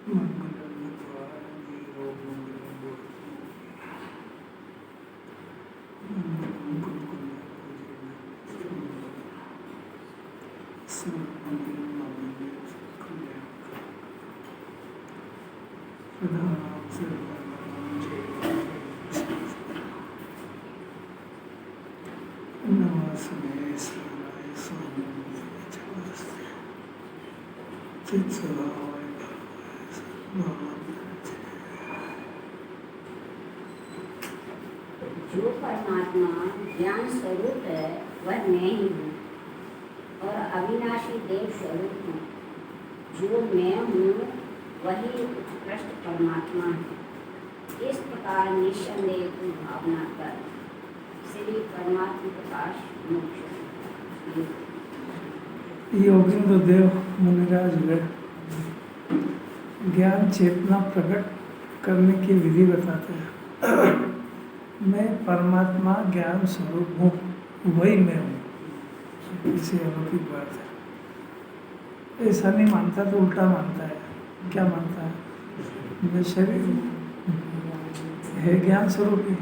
जो परमात्मा ज्ञान स्वरूप है वह मैं ही हूँ और अविनाशी देव स्वरूप हूँ। जो मैं हूँ वही उत्कृष्ट परमात्मा है। इस प्रकार निस्संदेह की भावना कर श्री परमात्मा प्रकाश मोक्ष। योगेंद्र देव मुनिराज वे ज्ञान चेतना प्रकट करने की विधि बताते हैं। मैं परमात्मा ज्ञान स्वरूप हूँ, वही मैं हूँ। इसे अलौकिक बात है। ऐसा नहीं मानता तो उल्टा मानता है। क्या मानता है? मैं शरीर है, ज्ञान स्वरूप ही।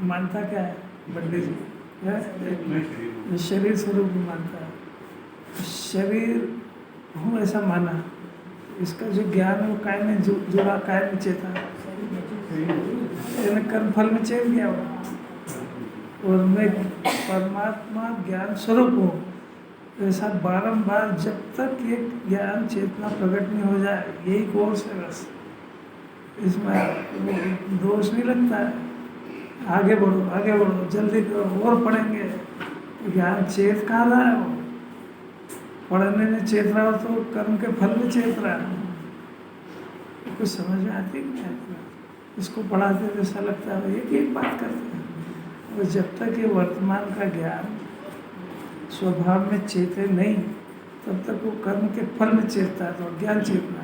मानता क्या है? बंडे जी है शरीर स्वरूप ही मानता है। शरीर हूँ ऐसा माना, इसका जो ज्ञान है वो काय में जुड़ा, काय में चेता, कर्म फल में चेत गया वो। और मैं परमात्मा ज्ञान स्वरूप हूँ ऐसा बारंबार जब तक ये ज्ञान चेतना प्रकट नहीं हो जाए, यही कोर्स है बस। इसमें दोष नहीं लगता है। आगे बढ़ो जल्दी करो और पढ़ेंगे। ज्ञान चेत कहाँ रहा है? वो पढ़ने में चेत रहा हो तो कर्म के फल में चेत रहा है। कुछ समझ में आती नहीं आती। इसको पढ़ाते तो ऐसा लगता है एक बात करते हैं। और जब तक ये वर्तमान का ज्ञान स्वभाव में चेते नहीं, तब तक वो कर्म के फल में चेतता है। तो ज्ञान चेतना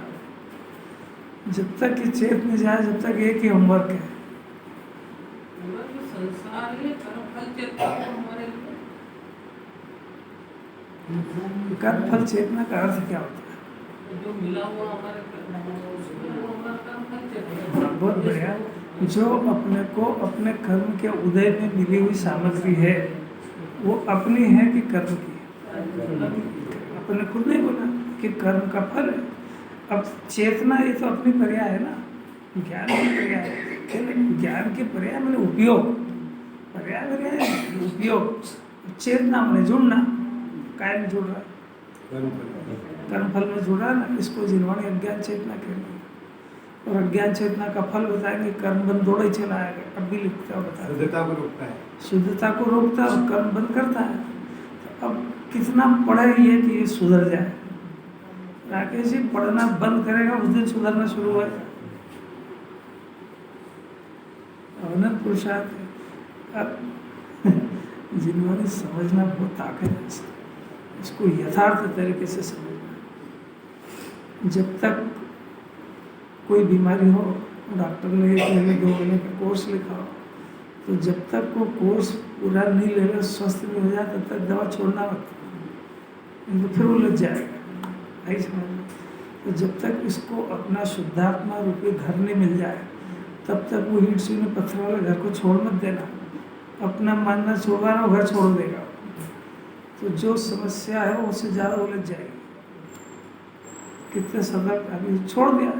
जब तक ये चेत नहीं जाए, जब तक एक ही होमवर्क है। कर्म फल चेतना का अर्थ क्या होता है? जो मिला हुआ हमारे बहुत बढ़िया। जो अपने को अपने कर्म के उदय में मिली हुई सामग्री है वो अपनी है कि कर्म की? अपने खुद नहीं बोला कि कर्म का फल है। अब चेतना ये तो अपनी पर्याय है ना, ज्ञान की पर्याय है। ज्ञान की पर्याय मैंने उपयोग, पर्याय उपयोग। चेतना मैंने जुड़ना, काय में जुड़ रहा, कर्म फल में जुड़ा ना। इसको जिन्होंने अज्ञान चेतना कह रही। और अज्ञान चेतना का फल बताएंगे कर्म बंद दौड़े चला आएगा। अब भी लिखता है, बता शुद्धता को रोकता है, शुद्धता को रोकता है और कर्म बंद करता है। तो अब कितना पढ़े ये कि ये सुधर जाए। राकेश जी पढ़ना बंद करेगा उस दिन सुधरना शुरू होगा। अनंत पुरुषार्थ है। अब जिन्होंने समझना बहुत ताकत है, इसको यथार्थ तरीके से समझना। जब तक कोई बीमारी हो, डॉक्टर ने 1 महीने 2 महीने का कोर्स लिखा हो, तो जब तक वो कोर्स पूरा नहीं ले लो, स्वस्थ नहीं हो जाए, तब तक दवा छोड़ना मत, नहीं तो फिर उलझ जाएगा। नहीं समझ में? तो जब तक इसको अपना शुद्धात्मा रूपी घर नहीं मिल जाए, तब तक वो ईंट सूने पत्थर वाले घर को छोड़ मत देना। अपना मानना छोड़वाना, घर छोड़ देगा। तो जो समस्या है उससे ज़्यादा उलझ जाएगी। कितने सतर्क, अभी छोड़ दिया,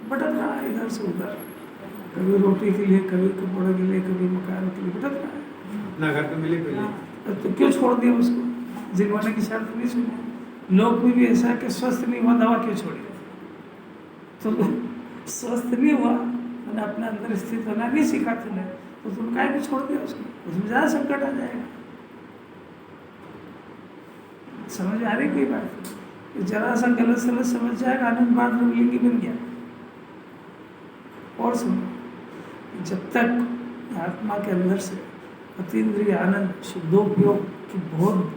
भटक रहा है इधर से उधर, कभी रोटी के लिए, कभी कपड़े के लिए, कभी मकान के लिए भटक रहा है। अपना घर तो मिले पहले, तो क्यों छोड़ दिया उसको? जिन्होंने की शर्त नहीं सुनी। लोग में भी ऐसा है कि स्वस्थ नहीं हुआ, दवा क्यों छोड़ी? तो स्वस्थ नहीं हुआ, मैंने अपने अंदर स्थित होना नहीं सीखा तुमने, तो तुम काय भी छोड़ दिया उसको? उसमें ज़्यादा संकट आ जाएगा। समझ आ रही कोई बात? जरा सा गलत सलत समझ जाएगा, आनंद बाद में लिंगी बन गया। और सुनो, जब तक आत्मा के अंदर से अतीन्द्रिय आनंद शुद्धोपयोग की बहुत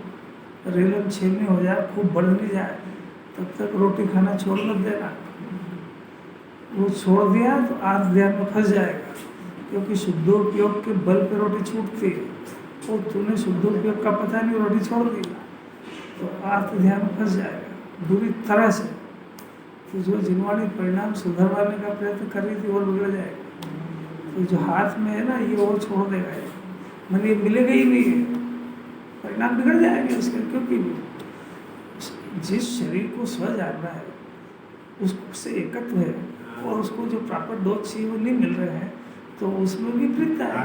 रेलम छेलनी हो जाए, खूब बढ़ नहीं जाए, तब तक रोटी खाना छोड़ मत देना। वो छोड़ दिया तो आर्थ ध्यान में फंस जाएगा, क्योंकि शुद्धोपयोग के बल पे रोटी छूटती है। और तूने शुद्धोपयोग का पता नहीं, रोटी छोड़ दी, तो आर्थ ध्यान में फंस जाएगा बुरी तरह से। तो जो जिनवाणी परिणाम सुधरवाने का प्रयत्न कर रही थी वो बिगड़ जाएगा। तो जो हाथ में है ना ये वो छोड़ देगा, मतलब ये मिलेगा ही नहीं है, परिणाम बिगड़ जाएंगे उसके। क्योंकि जिस शरीर को स्व जानना है उससे एकत्व है और उसको जो प्रॉपर डोज चाहिए वो नहीं मिल रहे हैं, तो उसमें भी वृत्ता है।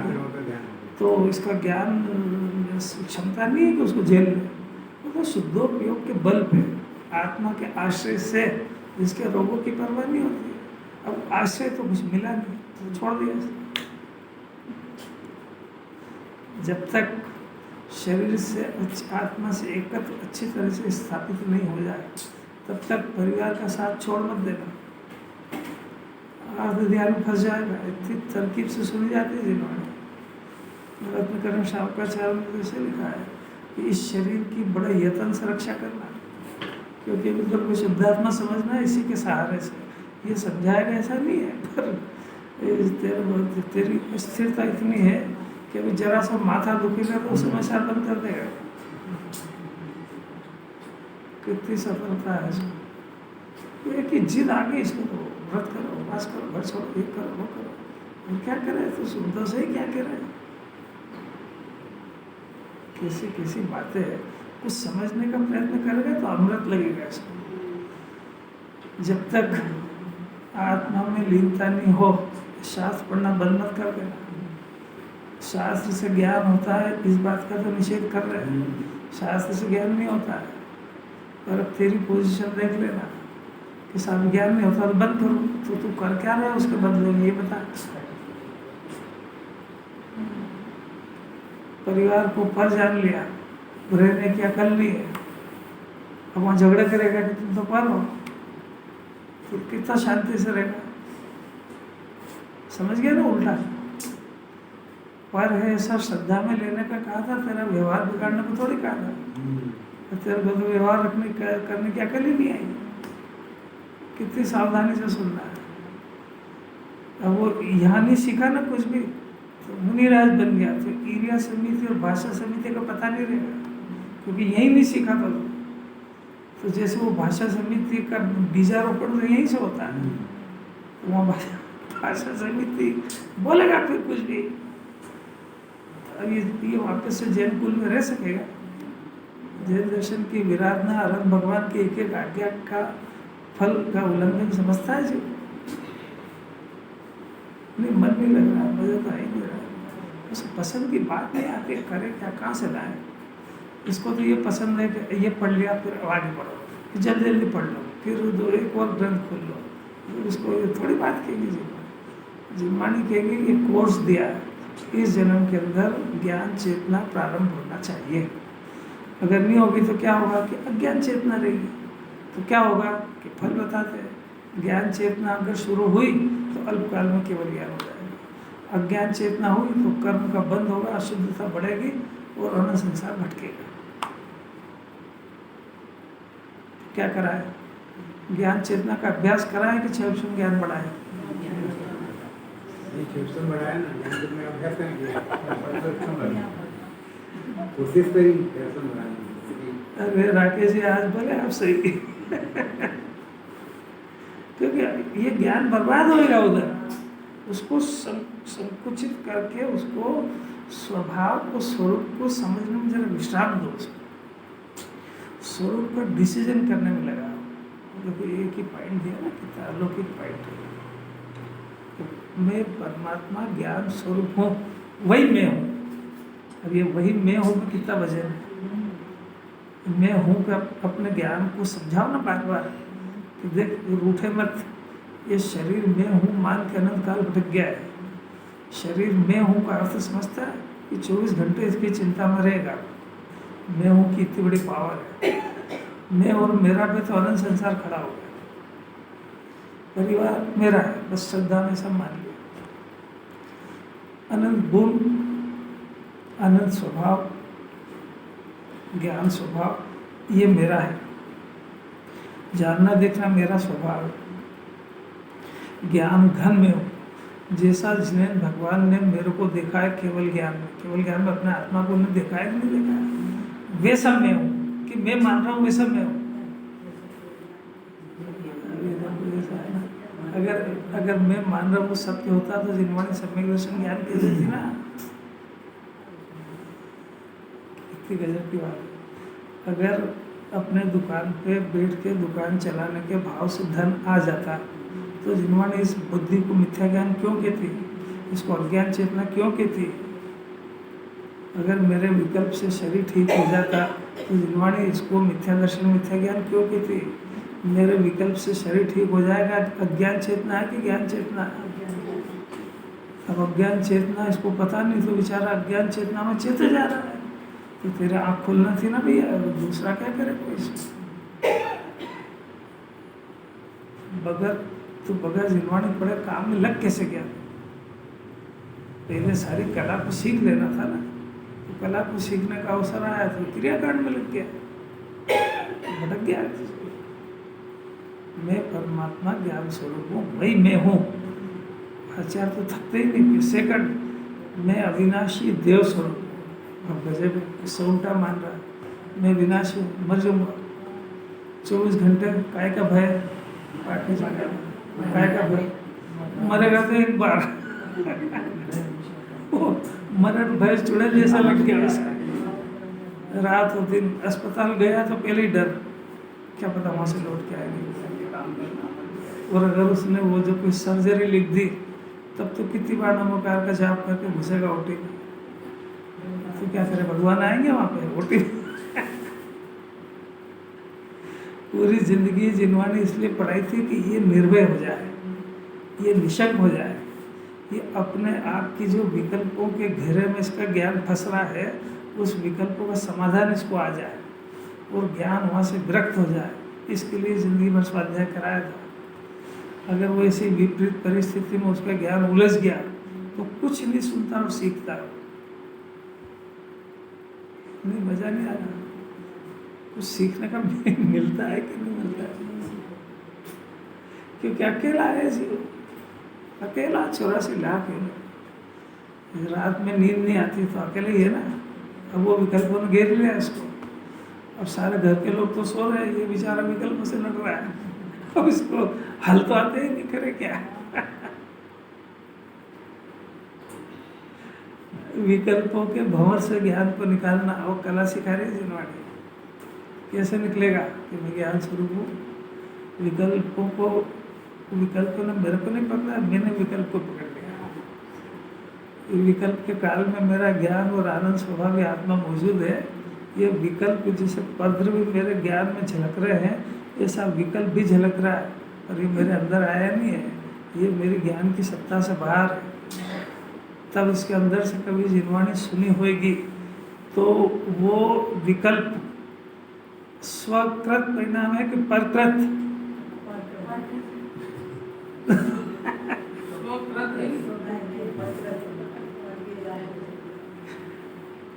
तो इसका ज्ञान क्षमता नहीं है कि उसको झेल ले, तो शुद्धोपयोग के बल पे आत्मा के आश्रय से जिसके रोगों की परवाह नहीं होती। अब आश्रय तो कुछ मिला नहीं तो छोड़ दिया। जब तक शरीर से आत्मा से एकत्व अच्छी तरह से स्थापित नहीं हो जाए तब तक परिवार का साथ छोड़ मत देना, अर्ध ध्यान में फंस जाएगा। इतनी तरकीब से सुनी जाती है जिन्होंने रत्नकरण शावकाचार्य ने जैसे लिखा है कि इस शरीर की बड़ा यत्न से रक्षा करना, क्योंकि मतलब को शुद्धात्मा समझना है इसी के सहारे से। ये समझाएगा ऐसा नहीं है, पर तेरी स्थिरता इतनी है कि अभी जरा सा माथा दुखेगा तो समस्या बंद कर देगा। कितनी सफलता है इसमें, तो एक ही जिद आ गई, इसको तो व्रत करो, उपास करो, घर छोड़ो, ये करो, वो करो, और क्या करे तो सुनता से ही क्या करे। किसी किसी बातें कुछ समझने का प्रयत्न करेगा तो अमृत लगेगा इसको। जब तक आत्मा में लीनता नहीं हो शास्त्र पढ़ना बंद मत कर देना। शास्त्र से ज्ञान होता है इस बात का तो निषेध कर रहे हैं, शास्त्र से ज्ञान नहीं होता है। पर अब तेरी पोजीशन देख लेना कि साहब ज्ञान नहीं होता तो बंद करो, तो तू कर क्या रहा है उसके बदले में ये बता। परिवार को पर जान लिया, रहने की अकल नहीं है, अब वहाँ झगड़ा करेगा कि तुम तो पर हो, तो कितना शांति से रहेगा। समझ गया ना उल्टा। पर है ऐसा श्रद्धा में लेने का कहा था, तेरा व्यवहार बिगाड़ने को थोड़ी कहा था। तो तेरे को तो व्यवहार करने की अकल ही नहीं आई। कितनी सावधानी से सुनना है। अब वो यहाँ नहीं सीखा ना कुछ भी, तो मुनिराज बन गया, तो ईरिया समिति और भाषा समिति का पता नहीं रहेगा, क्योंकि यही नहीं सीखा था। तो जैसे वो भाषा समिति का बीजारोपण तो यहीं से होता है, तो वहाँ भाषा समिति बोलेगा फिर कुछ भी। अब ये वापस से जैन कुल में रह सकेगा? जैन दर्शन की विराधना अरन भगवान की एक एक आज्ञा का फल का उल्लंघन समझता है जो नहीं, मन नहीं लग रहा, मजा तो आ ही नहीं रहा, उसको पसंद की बात नहीं आती, करे क्या, कहाँ से लाए। इसको तो ये पसंद है कि ये पढ़ लिया फिर आगे पढ़ो, फिर जल्दी जल्दी पढ़ लो, फिर एक और ग्रंथ खोल लो, फिर उसको ये थोड़ी बात कहेगी जिम्मानी कहेगी ये कोर्स दिया है, इस जन्म के अंदर ज्ञान चेतना प्रारंभ होना चाहिए। अगर नहीं होगी तो क्या होगा कि अज्ञान चेतना रहेगी। तो क्या होगा कि फल बताते हैं, ज्ञान चेतना अगर शुरू हुई तो अल्पकाल में केवल ज्ञान हो जाएगा। अज्ञान चेतना हुई तो कर्म का बंद होगा, अशुद्धता बढ़ेगी और अनंत संसार भटकेगा। क्या कराए? ज्ञान चेतना का अभ्यास कराए कि क्षण ज्ञान बढ़ाए? कोशिश तो ही बढ़ाने। अरे राकेश जी आज बोले आप सही क्योंकि ये ज्ञान बर्बाद होएगा उधर, उसको संकुचित करके उसको स्वभाव को स्वरूप को समझने में जरा विश्राम दो। उसको स्वरूप का डिसीजन करने में लगा, क्योंकि एक ही पॉइंट दिया ना कि अलौकिक पॉइंट है, मैं परमात्मा ज्ञान स्वरूप हूँ, वही मैं हूँ। अब ये वही मैं हूँ में कितना वजन है? मैं हूँ कि अपने ज्ञान को समझाओ ना बार बार कि देख रूठे मत, ये शरीर मैं हूँ मान के अनंत काल भटक गया है। शरीर मैं हूँ का अर्थ समझता है कि 24 घंटे इसकी चिंता में रहेगा। मैं हूँ की इतनी बड़ी पावर है, मैं और मेरा भी तो अनंत संसार खड़ा हो गया। परिवार मेरा है, बस श्रद्धा में सब मान लिया। अनंत गुण, अनंत स्वभाव, ज्ञान स्वभाव ये मेरा है। जानना देखना मेरा स्वभाव है। ज्ञान घन में हो, जैसा जिन्हें भगवान ने मेरे को देखा है केवल ज्ञान में, केवल ज्ञान में अपने आत्मा को उन्हें देखा है कि नहीं देखा है, वैसा मैं हूँ कि मैं मान रहा हूँ वैसा मैं हूँ। अगर मैं मान रहा हूँ सत्य होता तो जिनवाणी सम्यक दर्शन ज्ञान कैसे थी ना। इतनी गजब की बात है। अगर अपने दुकान पे बैठ के दुकान चलाने के भाव से धन आ जाता तो जिनवाणी इस बुद्धि को मिथ्या ज्ञान क्यों कहती, इसको अज्ञान चेतना क्यों कहती। अगर मेरे विकल्प से शरीर ठीक हो जाता तो जिनवाणी इसको मिथ्या दर्शन मिथ्या ज्ञान क्यों कहती। मेरे विकल्प से शरीर ठीक हो जाएगा, अज्ञान चेतना है कि ज्ञान चेतना है। अब अज्ञान चेतना इसको पता नहीं तो बेचारा अज्ञान चेतना में चेते जा रहा है। तो तेरे आँख खोलना थी ना भैया, दूसरा क्या करे कोई। बगैर जिनवाणी पड़े काम में लग कैसे गया। पहले सारी कला को सीख लेना था ना, तो कला को सीखने का अवसर आया तो क्रियाकांड में लग गया, भटक गया। मैं परमात्मा ज्ञान स्वरूप हूँ, वही मैं हूँ। आचार्य तो थकते ही नहीं, सेकंड मैं अविनाशी देव स्वरूप। अब गजब इससे उल्टा मान रहा है, मैं विनाशी हूँ, मर जाऊंगा। 24 घंटे काय का भय, पार्टी जाएगा, काय का भय, मरेगा तो एक बार। मरण भय चुड़ैल जैसा लग गया उसका। रात और दिन अस्पताल गया तो पहले ही डर, क्या पता वहाँ से लौट के आएंगे। और अगर उसने वो जो कोई सर्जरी लिख दी तब तो कितनी बार नमोकार का जाप करके घुसेगा ओटी में। तो क्या करे, भगवान आएंगे वहाँ पे ओटी। पूरी जिंदगी जिनवाणी इसलिए पढ़ाई थी कि ये निर्भय हो जाए, ये निशक हो जाए, ये अपने आप की जो विकल्पों के घेरे में इसका ज्ञान फंस रहा है उस विकल्पों का समाधान इसको आ जाए और ज्ञान वहाँ से विरक्त हो जाए। इसके लिए जिंदगी भर स्वाध्याय कराया था। अगर वो ऐसी विपरीत परिस्थिति में उसका ज्ञान उलझ गया तो कुछ नहीं सुनता और सीखता नहीं, मजा नहीं आ रहा। कुछ सीखने का मिलता है कि नहीं मिलता है, क्योंकि अकेला है जीवन, अकेला 84 लाख है। रात में नींद नहीं आती तो अकेले ही है ना। अब वो विकल्पों ने घेर लिया इसको, अब सारे घर के लोग तो सो रहे हैं, ये बेचारा विकल्पों से लड़ रहा है। अब इसको हल तो आते ही नहीं, करे क्या। विकल्पों के भंवर से ज्ञान को निकालना वो कला सिखा रही है जिनवाणी। कैसे निकलेगा कि मैं ज्ञान स्वरूप हूँ। विकल्पों ने मेरे को नहीं पकड़ा, मैंने विकल्प को पकड़ लिया। विकल्प के काल में मेरा ज्ञान और आनंद स्वभाव आत्मा मौजूद है। ये विकल्प जैसे पद्र भी मेरे ज्ञान में झलक रहे हैं, ऐसा विकल्प भी झलक रहा है, और ये मेरे अंदर आया नहीं है, ये मेरे ज्ञान की सत्ता से बाहर है। तब इसके अंदर से कभी जिनवाणी सुनी होगी तो वो विकल्प स्वकृत परिणाम है कि परकृत।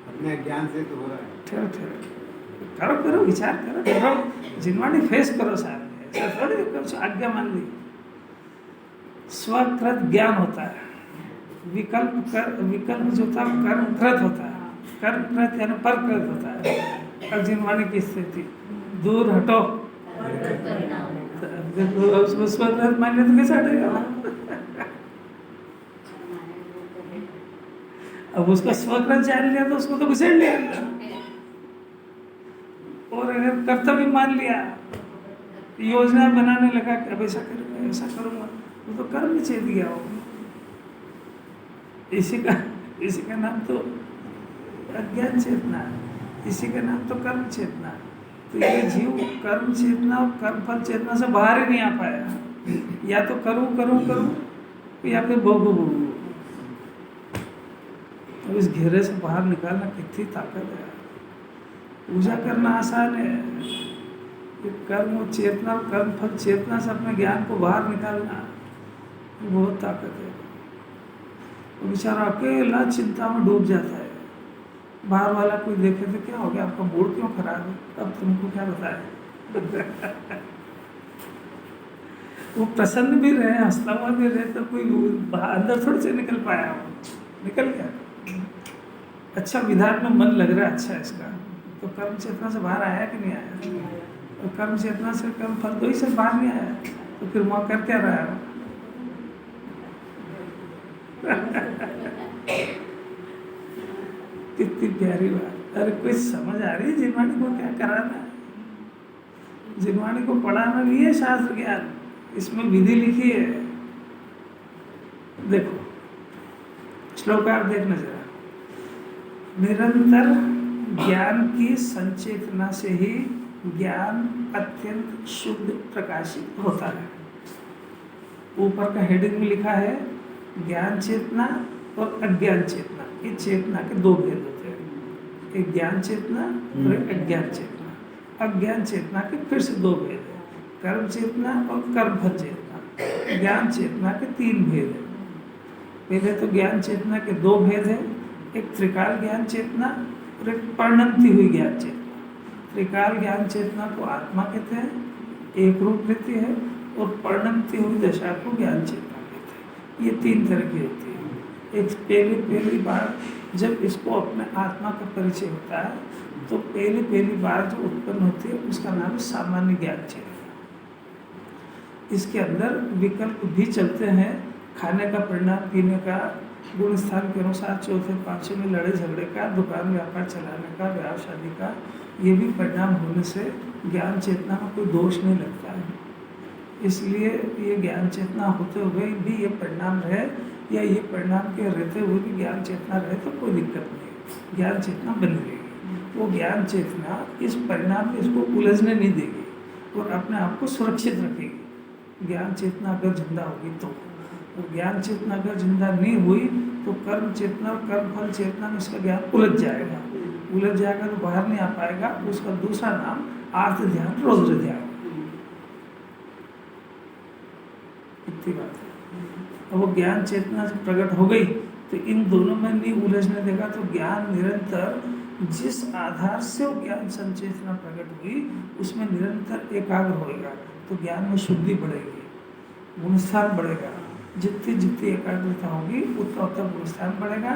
अपने ज्ञान से तो हो रहा है। ठहरो करो, विचार करो, जिनवाणी फेस करो साहब, ऐसा थोड़ी कुछ आज्ञा मान ली। स्वकृत ज्ञान होता है, विकल्प जो था कर्मकृत होता है, कर्मकृत यानी परकृत होता है। अब जिनवाणी की स्थिति दूर हटो, उसको स्वकृत मान लिया तो कैसे हटेगा। अब उसका स्वकृत जान लिया तो उसको तो घुसेड़ लिया। और अगर कर्तव्य मान लिया, योजना बनाने लगा कि अब ऐसा करूँगा ऐसा करूँगा, वो तो कर्म में चेत गया हो। इसी का नाम तो अज्ञान चेतना है, इसी का नाम तो कर्म चेतना है। तो ये जीव कर्म चेतना और कर्म फल चेतना से बाहर ही नहीं आ पाया। या तो करूँ या फिर भोगू। अब इस घेरे से बाहर निकालना कितनी ताकत है। पूजा करना आसान है, ये कर्म और चेतना और कर्म फल चेतना से अपने ज्ञान को बाहर निकालना बहुत ताकत है। वो बेचारा अकेला चिंता में डूब जाता है। बाहर वाला कोई देखे तो क्या हो गया, आपका मूड क्यों खराब है, अब तुमको क्या बताए। वो प्रसन्न भी रहे, हंसता हुआ भी रहे, तो कोई अंदर थोड़ी से निकल पाया, वो निकल गया। अच्छा विधान में मन लग रहा है, अच्छा इसका, तो कर्म चेतना से बाहर आया कि नहीं आया। और कर्म चेतना से कर्म फल दो ही से बाहर नहीं आया, तो फिर वहाँ कर क्या रहा है। कितनी प्यारी बात। अरे कुछ समझ आ रही है जिनवाणी को क्या कराना है? जिनवाणी को पढ़ाना भी है शास्त्र ज्ञान, इसमें विधि लिखी है। देखो श्लोकार देखना जरा। निरंतर ज्ञान की संचेतना से ही ज्ञान अत्यंत शुद्ध प्रकाशित होता है। ऊपर का हेडिंग में लिखा है ज्ञान चेतना और अज्ञान चेतना। ये चेतना के दो भेद होते हैं, एक ज्ञान चेतना और एक अज्ञान चेतना। अज्ञान चेतना के फिर से दो भेद है, कर्म चेतना और कर्मफल चेतना। ज्ञान चेतना के तीन भेद है। पहले तो ज्ञान चेतना के दो भेद है, एक त्रिकाल ज्ञान चेतना और एक परिणमती हुई ज्ञान चेतना। त्रिकाल ज्ञान चेतना को आत्मा कहते हैं, एक रूप रहती है, और परिणमती हुई दशा को ज्ञान चेतना कहते हैं। ये तीन तरह की होती है। एक पहली बार जब इसको अपने आत्मा का परिचय होता है तो पहली बार जो उत्पन्न होती है उसका नाम है सामान्य ज्ञान चेतना। इसके अंदर विकल्प भी चलते हैं, खाने का, परिणाम, पीने का, गुण स्थान के अनुसार, चौथे पांचवें में लड़ाई झगड़े का, दुकान व्यापार चलाने का, ब्याह शादी का, ये भी परिणाम होने से ज्ञान चेतना में कोई दोष नहीं लगता है। इसलिए ये ज्ञान चेतना होते हुए भी ये परिणाम रहे या ये परिणाम के रहते हुए भी ज्ञान चेतना रहे तो कोई दिक्कत नहीं, ज्ञान चेतना बनी रहेगी। वो ज्ञान चेतना इस परिणाम में इसको उलझने नहीं देगी और अपने आप को सुरक्षित रखेगी। ज्ञान चेतना अगर जिंदा होगी तो ज्ञान चेतना अगर जिंदा नहीं हुई तो कर्म चेतना और कर्म फल चेतना में इसका ज्ञान उलझ जाएगा तो बाहर नहीं आ पाएगा। उसका दूसरा नाम आर्थ ध्यान, रौद्र ध्यान। इतनी बात है। अब वो ज्ञान चेतना जब प्रकट हो गई तो इन दोनों में नहीं उलझने देगा तो ज्ञान निरंतर जिस आधार से वो ज्ञान संचेतना प्रकट हुई उसमें निरंतर एकाग्र होएगा तो ज्ञान में शुद्धि बढ़ेगी, गुणस्थान बढ़ेगा। जितनी जितनी एकाग्रता होगी उतना उतना गुणस्थान बढ़ेगा,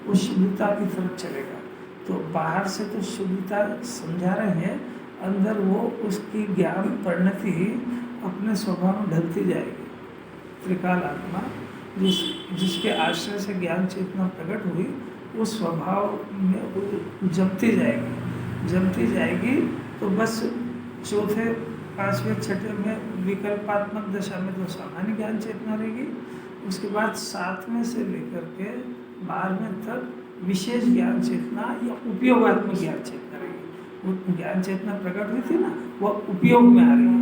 वो शुद्धता की तरफ चलेगा। तो बाहर से तो शुद्धता समझा रहे हैं, अंदर वो उसकी ज्ञान परिणति अपने स्वभाव में ढलती जाएगी। त्रिकाल आत्मा जिसके आश्रय से ज्ञान चेतना प्रकट हुई उस स्वभाव में जमती जाएगी तो बस चौथे, पांचवें, छठे में विकल्पात्मक दशा में तो सामान्य ज्ञान चेतना रहेगी। उसके बाद 7वें से लेकर के 12वें तक विशेष ज्ञान चेतना या उपयोगात्मक ज्ञान चेतना रहेगी। वो ज्ञान चेतना प्रकट हुई थी ना, वह उपयोग में आ रही है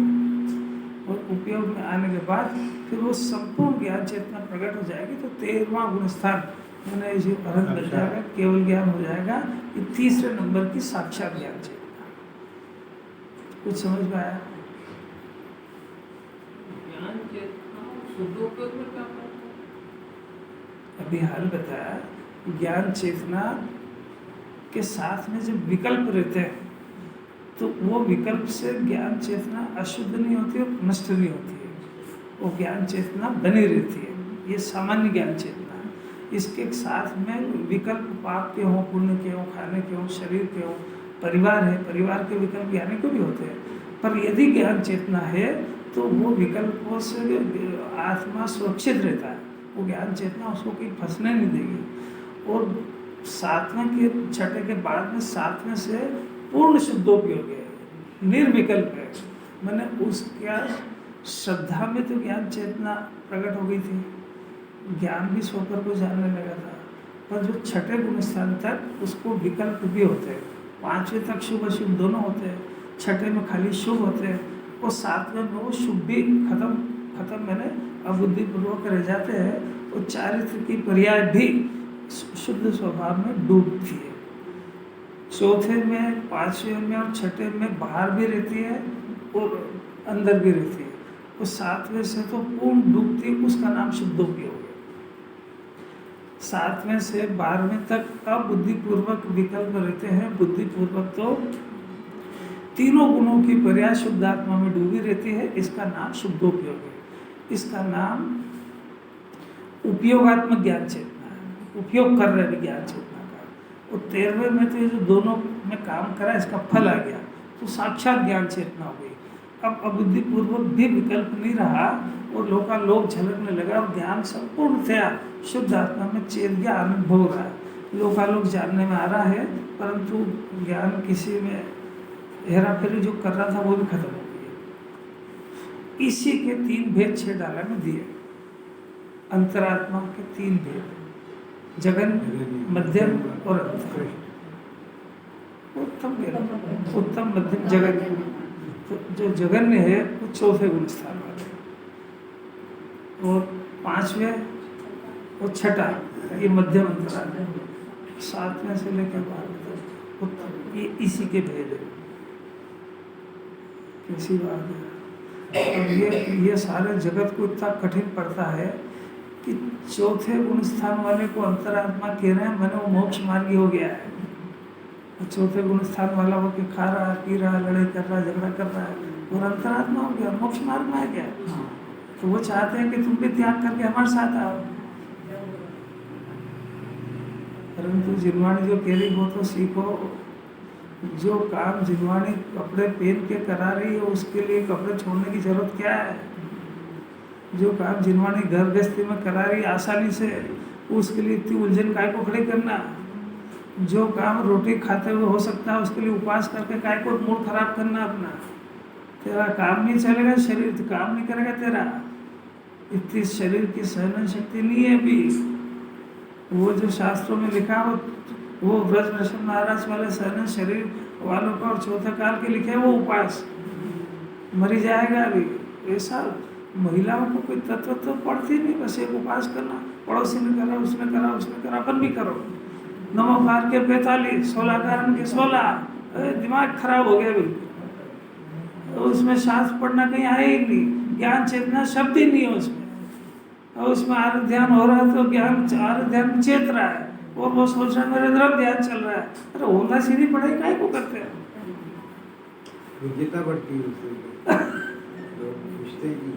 और उपयोग में आने के बाद फिर वो संपूर्ण ज्ञान चेतना प्रकट हो जाएगी तो 13वां गुणस्थान मैंने इसे अर्थ मिल जाएगा, केवल ज्ञान हो जाएगा। ये तीसरे नंबर की साक्षात ज्ञान चेतना। कुछ समझ में आया? ज्ञान चेतना शुद्धोपयोग में क्या फर्क है? अभी हाल बताया, ज्ञान चेतना के साथ में जब विकल्प रहते हैं तो वो विकल्प से ज्ञान चेतना अशुद्ध नहीं होती और नष्ट नहीं होती है, वो ज्ञान चेतना बनी रहती है। ये सामान्य ज्ञान चेतना है। इसके साथ में विकल्प पाप के हों, पुण्य के हों, खाने के हों, शरीर के हों, परिवार है, परिवार के विकल्प ज्ञानी को भी होते हैं। पर यदि ज्ञान चेतना है तो वो विकल्पों से आत्मा सुरक्षित रहता है, वो ज्ञान चेतना उसको कहीं फंसने नहीं देगी। और 7वें के, छठे के बाद में 7वें से पूर्ण शुद्धोपयोग है, निर्विकल्प है। मैंने उसका श्रद्धा में तो ज्ञान चेतना प्रकट हो गई थी, ज्ञान भी स्वपर को जानने लगा था। पर जो छठे गुण स्थान तक उसको विकल्प भी होते हैं, 5वें तक शुभ अशुभ दोनों होते हैं, छठे में खाली शुभ होते हैं और 7वें में वो शुभ भी खत्म मैंने अबुद्धिपूर्वक रह जाते हैं और चारित्र की पर्याय भी शुद्ध स्वभाव में डूबती है। चौथे में, 5वें में और छठे में बाहर भी रहती है और अंदर भी रहती है। और 7वें से तो पूर्ण डूबती है, उसका नाम शुद्धोपयोग है। 7वें से 12वें तक अबुद्धिपूर्वक विकल्प रहते हैं, बुद्धिपूर्वक तो तीनों गुणों की पर्याय शुद्ध आत्मा में डूबी रहती है, इसका नाम शुद्धोपयोग है। इसका नाम उपयोगात्मक ज्ञान चेतना है, उपयोग कर रहे ज्ञान चेतना का। और 13वें में तो ये जो दोनों में काम करा इसका फल आ गया तो साक्षात ज्ञान चेतना हो गई। अब अबुद्धिपूर्वक भी विकल्प नहीं रहा और लोकालोक झलकने लगा और ज्ञान संपूर्णतया शुद्ध आत्मा में चेत गया, आनंद भोग रहा है। लोकालोक जानने में आ रहा है, परंतु ज्ञान किसी में हेरा फेरी जो कर रहा था वो भी खत्म हो गई। इसी के 3 भेद 6 डाला में दिए, अंतरात्मा के 3 भेद, जगन, मध्यम और अंतर। उत्तम मध्यम जगन। तो जो जगन्य है वो 4थे गुण स्थान वाले, और 5वें और 6ठा ये मध्यम अंतराल है। 7वें से लेकर 12वें तक उत्तम, ये इसी के भेद है। कैसी बात है। अब ये सारे जगत को इतना कठिन पड़ता है कि 4थे गुण स्थान वाले को अंतरात्मा कह रहे हैं, मैंने वो मोक्ष मार्गी हो गया है। 4थे गुण स्थान वाला वो कि खा रहा है, पी रहा है, लड़ाई कर रहा है, झगड़ा कर रहा है, और अंतरात्मा हो गया, मोक्ष मार्ग में आ गया। तो वो चाहते हैं कि तुम भी त्याग करके हमारे साथ आओ, परंतु जिनवाणी जो कह रही वो तो सीखो। जो काम जिनवाणी कपड़े पहन के करा रही है उसके लिए कपड़े छोड़ने की जरूरत क्या है। जो काम जिनवाणी घर गृहस्थी में करा रही आसानी से, उसके लिए इतनी उलझन काय को खड़ी करना। जो काम रोटी खाते हुए हो सकता है उसके लिए उपवास करके काय को मूड खराब करना अपना। तेरा काम नहीं चलेगा, शरीर तो काम नहीं करेगा तेरा, इतनी शरीर की सहन शक्ति नहीं है अभी। वो जो शास्त्रों में लिखा वो ब्रज वृषभ महाराज वाले सहन शरीर वालों का और 4थे काल के लिखे वो उपास मरी जाएगा अभी। ऐसा महिलाओं को कोई तत्व तो पढ़ती नहीं, बस एक उपास करना, पड़ोसी ने करा, उसने करा, उसने करा, अपन भी करो। नमोकार के 45, 16 कारण के 16, दिमाग खराब हो गया बिल्कुल। तो उसमें शास्त्र पढ़ना कहीं आया ही नहीं, ज्ञान चेतना शब्द ही नहीं है उसमें। और उसमें आर्य ध्यान हो रहा है तो ज्ञान आर्य ध्यान चेत रहा है, और वो सोच रहा है मेरे द्रव ध्यान चल रहा है। अरे होना सीधी पढ़ाई काय को करते हैं। योग्यता बढ़ती है उससे, लोग पूछते हैं कि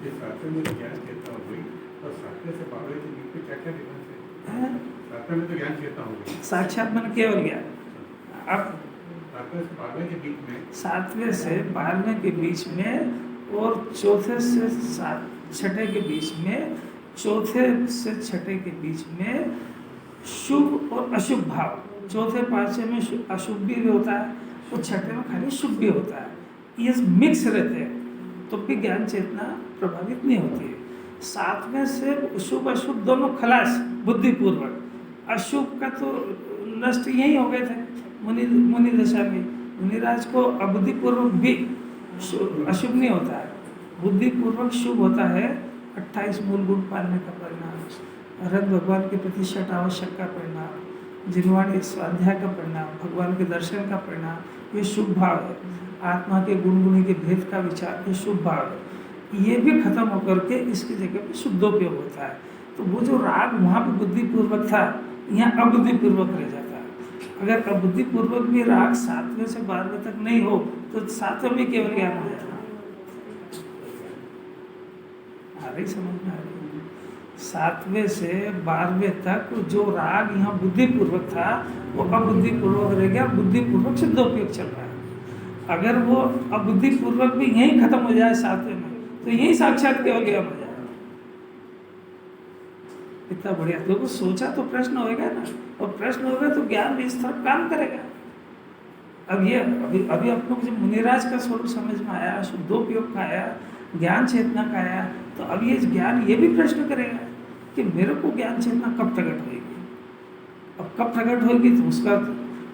ये शास्त्र में तो ज्ञान चेतना हो गई, और शास्त्र से बाबा के बीच में क्या-क्या डिफरेंस है? शास्त्र में तो ज्ञान चेतना हो गई, साक्षात मन केवल ज्ञान। अब 7वें से 12वें के बीच में, 7वें से 12वें के बीच में, और 4थे से 6ठे के बीच में, 4थे से 6ठे के बीच में शुभ और अशुभ भाव। 4थे 5वें में अशुभ भी होता है, और 6ठे में खाली शुभ भी होता है। ये मिक्स रहते हैं तो भी ज्ञान चेतना प्रभावित नहीं होती है। 7वें से शुभ अशुभ दोनों खलास बुद्धिपूर्वक। अशुभ का तो नष्ट यही हो गए थे मुनि दशा में। मुनिराज को अबुद्धिपूर्वक भी अशुभ नहीं होता है, बुद्धिपूर्वक शुभ होता है। 28 मूल गुण पालने का परिणाम, रंग भगवान के प्रति षट आवश्यक का परिणाम, जिनवाणी स्वाध्याय का परिणाम, भगवान के दर्शन का परिणाम, ये शुभ भाव है। आत्मा के गुण गुणी के भेद का विचार, ये शुभ भाव है। ये भी खत्म होकर के इसकी जगह पे शुद्धोपयोग होता है। तो वो जो राग वहाँ पे बुद्धिपूर्वक था, यहाँ अबुद्धिपूर्वक रह जाता है। अगर अबुद्धिपूर्वक भी राग 7वें से 12वें तक नहीं हो तो 7वें में केवल ज्ञान हो जाएगा। आ रही समझ में आ रही। 7वें से 12वें तक जो राग यहाँ बुद्धिपूर्वक था वो अबुद्धिपूर्वक रह गया, बुद्धिपूर्वक शुद्धोपयोग चल रहा है। अगर वो अबुद्धिपूर्वक भी यहीं खत्म हो जाए 7वें में, तो यही साक्षात केवल ज्ञान हो जाएगा। इतना बढ़िया। देखो सोचा तो प्रश्न होएगा ना, और प्रश्न होगा तो ज्ञान भी इस तरफ काम करेगा। अब ये अभी अपनों को जब मुनिराज का स्वरूप समझ में आया, शुद्धोपयोग का आया, ज्ञान चेतना का आया, तो अब ये ज्ञान ये भी प्रश्न करेगा कि मेरे को ज्ञान चेतना कब प्रकट होगी। अब कब प्रकट होगी तो उसका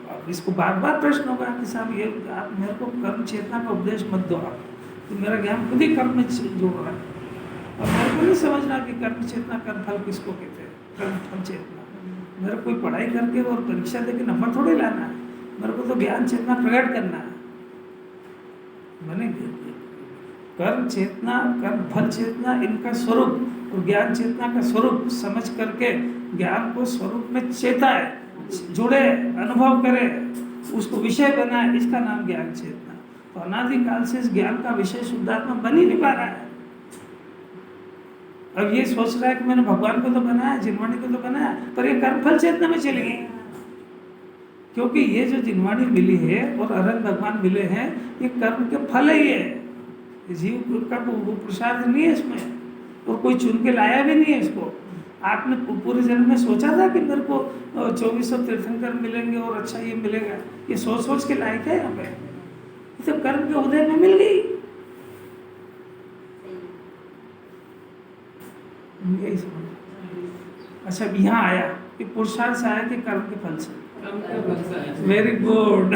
अब इसको बार बार प्रश्न होगा कि साहब ये आप मेरे को कर्म चेतना का उपदेश मत दो, आप तो मेरा ज्ञान खुद ही कर्म में जोड़ रहा है। और मेरे को नहीं समझना कि कर्म चेतना कर्म फल किसको कहते हैं। कर्म फल चेतना मेरे कोई पढ़ाई करके और परीक्षा देके नंबर थोड़े लाना है, मेरे को तो ज्ञान चेतना प्रकट करना है। मैंने कर्म चेतना कर्म फल चेतना इनका स्वरूप और ज्ञान चेतना का स्वरूप समझ करके ज्ञान को स्वरूप में चेता है, जुड़े, अनुभव करे, उसको विषय बनाए, इसका नाम ज्ञान चेतना। तो अनादिकाल से इस ज्ञान का विषय शुद्धात्मा बन ही नहीं पा रहा है। अब ये सोच रहा है कि मैंने भगवान को तो बनाया, जिनवाणी को तो बनाया, पर ये कर्म फल चेतना में चली गई। क्योंकि ये जो जिनवाणी मिली है और अरहंत भगवान मिले हैं, ये कर्म के फल ही है। जीव का वो पुरुषार्थ नहीं है इसमें, और कोई चुन के लाया भी नहीं है इसको। आपने पूरे जन्म में सोचा था कि मेरे को 2400 तीर्थंकर मिलेंगे और अच्छा ये मिलेगा? ये सोच सोच के लायक है यहाँ पे? ये तो कर्म के उदय में मिल गई। यही समझ। अच्छा, अब यहाँ आया कि पुरुषार्थ से आया कि कर्म के फल से? कर्म के फल से। Very good.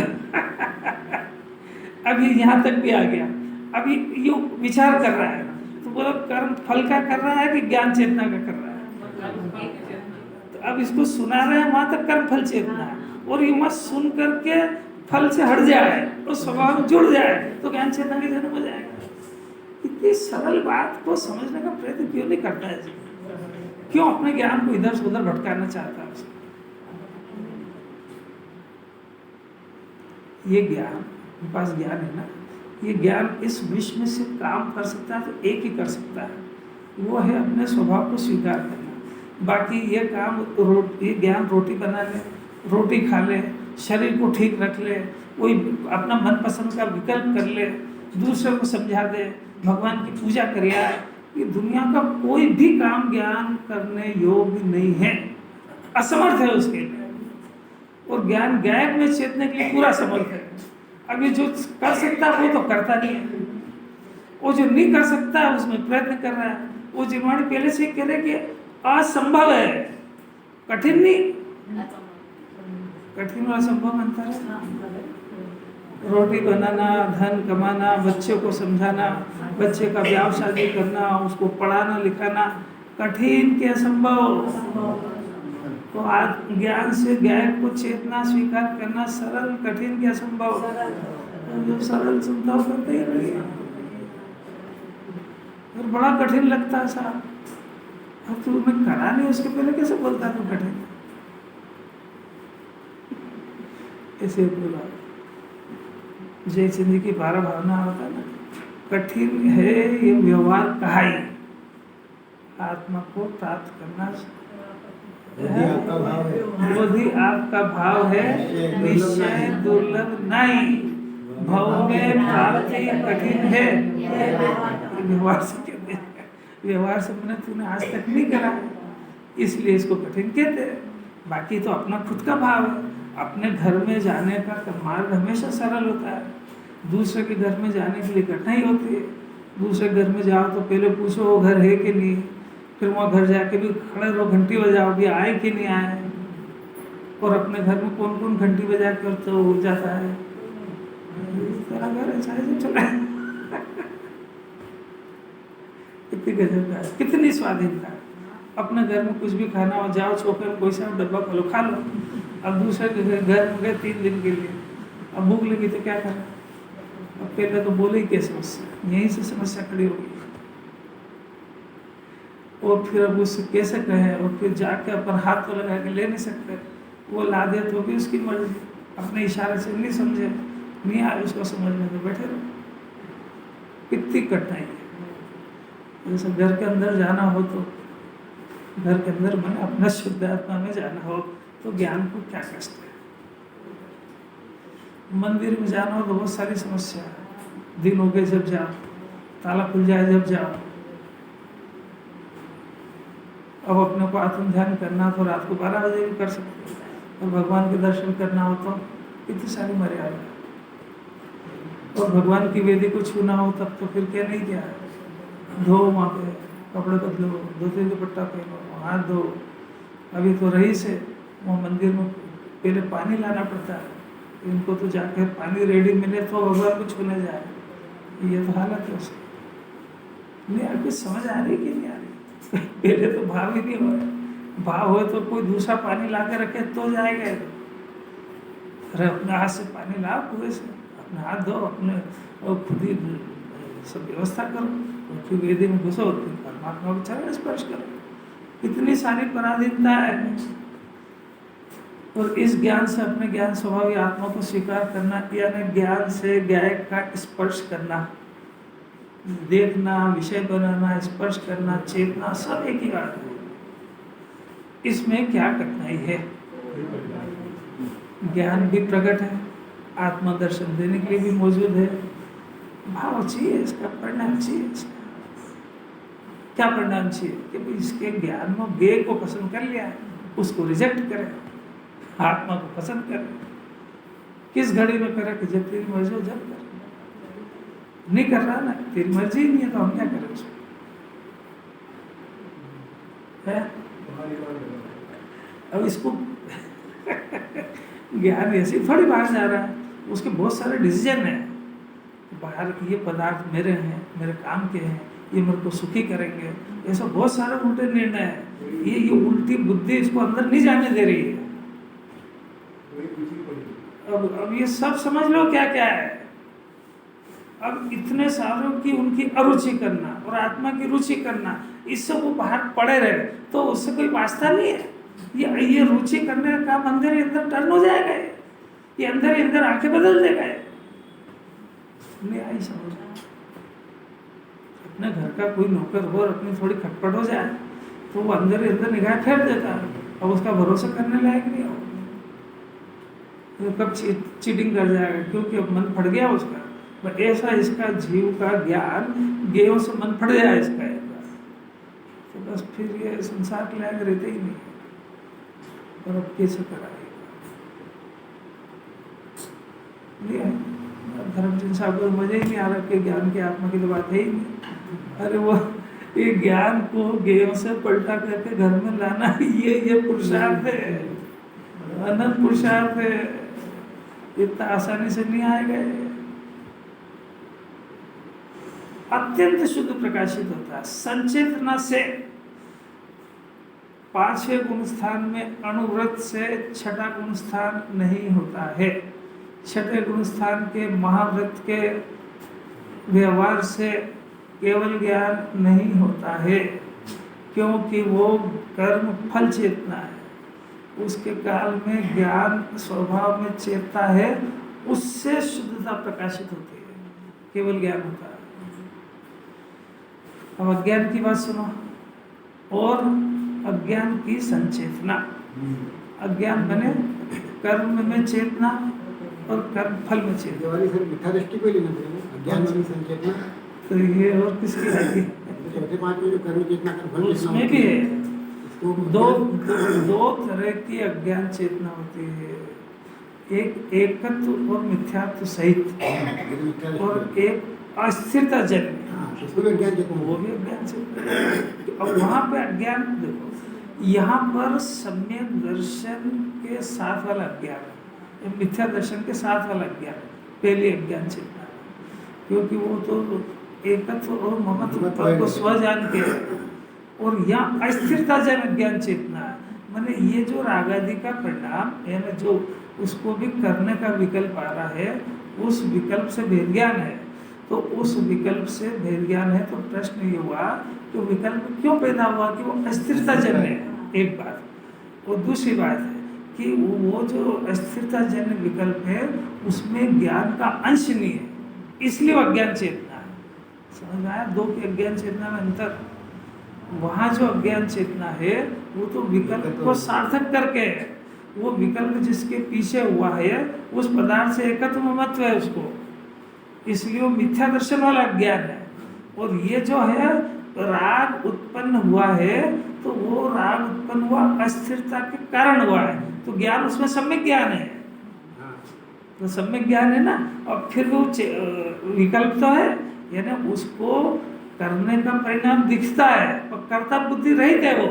अभी यहाँ तक भी आ गया। अभी ये विचार कर रहा है, तो बोलो कर्म फल का कर रहा है कि ज्ञान चेतना का कर रहा है? तो अब इसको सुना रहे हैं, वहां तक कर्म फल चेतना है, और ये मत सुन करके फल से हट जाए और स्वभाव में जुड़ जाए तो ज्ञान चेतना के जन्म हो जाएगा। इतनी सरल बात को समझने का प्रयत्न क्यों नहीं करता है जी? क्यों अपने ज्ञान को इधर से उधर भटकाना चाहता है? ये ज्ञान, मेरे पास ज्ञान है ना, ये ज्ञान इस विश्व में से काम कर सकता है तो एक ही कर सकता है, वो है अपने स्वभाव को स्वीकार करना। बाकी ये काम ये ज्ञान रोटी बना ले, रोटी खा ले, शरीर को ठीक रख ले, कोई अपना मनपसंद का विकल्प कर ले, दूसरे को समझा दे, भगवान की पूजा करे, ये दुनिया का कोई भी काम ज्ञान करने योग्य नहीं है, असमर्थ है उसके लिए। और ज्ञान गायब में चेतने के लिए पूरा समर्थ है। अभी जो कर सकता है वो तो करता नहीं है, वो जो नहीं कर सकता है उसमें प्रयत्न कर रहा है। वो जिनवाणी पहले से कह रहे कि असंभव है, कठिन नहीं, कठिन और असंभव अंतर है। रोटी बनाना, धन कमाना, बच्चे को समझाना, बच्चे का ब्याह शादी करना, उसको पढ़ाना लिखाना, कठिन के असंभव। तो आज ज्ञान से गायब को चेतना स्वीकार करना सरल, कठिन के असंभव। जो सरल सुनता हो करते ही नहीं, और बड़ा कठिन लगता है साहब। अब तूने करा नहीं, उसके पहले कैसे बोलता है तू कठिन? ऐसे बोला जयचंद जी की 12 भावना होता है ना, कठिन है ये व्यवहार कहाई, आत्मा को प्राप्त करना यदि आपका भाव है, यदि आपका भाव है, निश्चय दुर्लभ नहीं, भाव में प्राप्ति कठिन है। व्यवहार से कहते हैं, व्यवहार से मैंने तूने आज तक नहीं करा, इसलिए इसको कठिन कहते हैं। बाकी तो अपना खुद का भाव है। अपने घर में जाने का मार्ग हमेशा सरल होता है, दूसरे के घर में जाने के लिए कठिनाई होती है। दूसरे घर में जाओ तो पहले पूछो वो घर है कि नहीं, फिर वहाँ घर जाके भी खड़े रहो, घंटी बजाओ कि आए कि नहीं आए। और अपने घर में कौन कौन घंटी बजा कर तो हो जाता है, तेरा घर है चाहे जो चला। कितनी गजब का है, कितनी स्वाधीनता है। अपने घर में कुछ भी खाना हो, जाओ चौके में कोई सा डब्बा खोलो खा लो। अब दूसरे घर में गए 3 दिन के लिए, अब भूख लगी तो क्या करें? अब पहले तो बोले ही कैसे उससे, यहीं से समस्या खड़ी होगी। और फिर अब उससे कैसे कहें, और फिर जाके अपन हाथ तो लगा के ले नहीं सकते, वो ला दे तो भी उसकी मर्जी, अपने इशारे से नहीं समझे, नहीं आए उसको समझ में तो बैठे रहो। कितनी कठिनाई है। जैसे घर के अंदर जाना हो तो, घर के अंदर मन अपना शुद्ध आत्मा में जाना हो तो ज्ञान को क्या कष्ट है। मंदिर में जाना हो तो बहुत सारी समस्या है। दिन हो गए जब जाओ, ताला खुल जाए जब जाओ। अब अपने को आत्म ध्यान करना तो रात को 12 बजे भी कर सकते हो, और भगवान के दर्शन करना हो तो इतनी सारी मर्यादा, और भगवान की वेदी को छूना हो तब तो फिर क्या नहीं क्या है। धो वहाँ पे, कपड़े बदलो, धोते दुपट्टा पहनो, हाथ धो। अभी तो रही से वो मंदिर में पहले पानी लाना पड़ता है, इनको तो जाकर पानी रेडी मिले तो भगवान को छूने जाए। ये तो हालत है उसकी। नहीं आपको समझ आ रही कि नहीं आ रही? पहले तो भाव ही नहीं हो रहा। भाव हो तो कोई दूसरा पानी ला के रखे तो जाएगा। अरे अपने हाथ से पानी लाओ, पूरे से अपने हाथ धो, अपने खुद ही सब व्यवस्था करो, और फिर वेदी में घुसो, फिर परमात्मा को चरण स्पर्श करो। इतनी सारी पराधीनता है। और इस ज्ञान से अपने ज्ञान स्वभाव आत्मा को स्वीकार करना, यानी ज्ञान से गायक का स्पर्श करना, देखना, विषय बनाना, स्पर्श करना, चेतना, सब एक ही बात है। इसमें क्या कठिनाई है? ज्ञान भी प्रकट है, आत्मा दर्शन देने के लिए भी मौजूद है, भाव चाहिए, इसका परिणाम चाहिए। इसका क्या परिणाम चाहिए कि भाई इसके ज्ञान में ज्ञेय को पसंद कर लिया है, उसको रिजेक्ट करे, आत्मा को पसंद करे। किस घड़ी में करे कि जब तेरी मर्जी हो जब करे। नहीं कर रहा ना, तेरी मर्जी ही नहीं है तो हम क्या करें उसको, है? अब इसको ज्ञान ऐसे थोड़ी बाहर जा रहा है, उसके बहुत सारे डिसीजन हैं। बाहर ये पदार्थ मेरे हैं, मेरे काम के हैं, ये मेरे को सुखी करेंगे, ऐसा बहुत सारे उल्टे निर्णय है। ये उल्टी बुद्धि इसको अंदर नहीं जाने दे रही है। अब ये सब समझ लो क्या क्या है। अब इतने सालों की उनकी अरुचि करना और आत्मा की रुचि करना, इससे वो बाहर पड़े रहे तो उससे कोई वास्ता नहीं है। ये रुचि करने का काम अंदर ही अंदर टर्न हो जाएगा, ये अंदर ही अंदर आके बदल देगा। नहीं आई समझ, अपने घर का कोई नौकर हो और अपनी थोड़ी खटपट हो जाए तो वो अंदर ही अंदर निगाह फेर देता है, अब उसका भरोसा करने लायक नहीं हो, तो कब चीटिंग कर जाएगा, क्योंकि अब मन फट गया उसका। बट ऐसा इसका जीव का ज्ञान ज्ञेयों से मन फट जाए इसका एक बार, तो बस फिर ये संसार के लायक रहते ही नहीं। और अब कैसे कराएगा? धर्मचंद साहब को मजे ही नहीं आ रहा कि ज्ञान की आत्मा की तो बात है ही नहीं। अरे वो ये ज्ञान को ज्ञेयों से पलटा करके घर में लाना, ये पुरुषार्थ है, अनंत पुरुषार्थ है, इतना आसानी से नहीं आएगा। अत्यंत शुद्ध प्रकाशित होता है संचेतना से। 5वें गुण स्थान में अणुव्रत से 6ठा गुण स्थान नहीं होता है। 6ठे गुण स्थान के महाव्रत के व्यवहार से केवल ज्ञान नहीं होता है, क्योंकि वो कर्म फल चेतना है। उसके काल में ज्ञान स्वभाव में चेतता है, उससे शुद्धता प्रकाशित होती है, केवल ज्ञान होता है। अब अज्ञान की बात सुनो, और अज्ञान की संचेतना। अज्ञान बने कर्म में चेतना और कर्म फल में चेतना। मिथ्या दृष्टि को लेना पड़ेगा, अज्ञान में संचेतना। तो ये और किसकी है? चौथे पांच में जो कर्म चेतना कर फल चेतना उसमें भी है। दो तरह की अज्ञान चेतना होती है, एक एकत्व और मिथ्यात्व सहित, और एक अस्थिरता जन्य, वो भी अज्ञान चेतना। और वहाँ पे अज्ञान देखो, यहाँ पर सम्यक दर्शन के साथ वाला अज्ञान, मिथ्या दर्शन के साथ वाला अज्ञान पहले अज्ञान चेतना, क्योंकि वो तो एकत्व और ममत्व को स्व जान के, और यहाँ अस्थिरता जन अज्ञान चेतना है। माने ये जो रागादि का परिणाम है ना, जो उसको भी करने का विकल्प आ रहा है, उस विकल्प से भेद ज्ञान है। तो उस विकल्प से भेद ज्ञान है, तो प्रश्न ये हुआ कि विकल्प क्यों पैदा हुआ कि वो अस्थिरता जन्य है, एक बात। और दूसरी बात है कि वो जो अस्थिरता जन्य विकल्प है उसमें ज्ञान का अंश नहीं है, इसलिए वो अज्ञान चेतना है। समझ में आया? दो की अज्ञान चेतना में अंतर। वहाँ जो अज्ञान चेतना है वो तो विकल्प को सार्थक करके है, वो विकल्प जिसके पीछे हुआ है उस पदार्थ से एकत्व ममत्व है उसको, इसलिए वो मिथ्या दर्शन वाला अज्ञान है। और ये जो है राग उत्पन्न हुआ है, तो वो राग उत्पन्न हुआ अस्थिरता के कारण हुआ है, तो ज्ञान उसमें सम्यक ज्ञान है, तो सम्यक ज्ञान है ना। और फिर वो विकल्प तो है, यानी उसको करने का परिणाम दिखता है, पर कर्ता बुद्धि रहित है वो।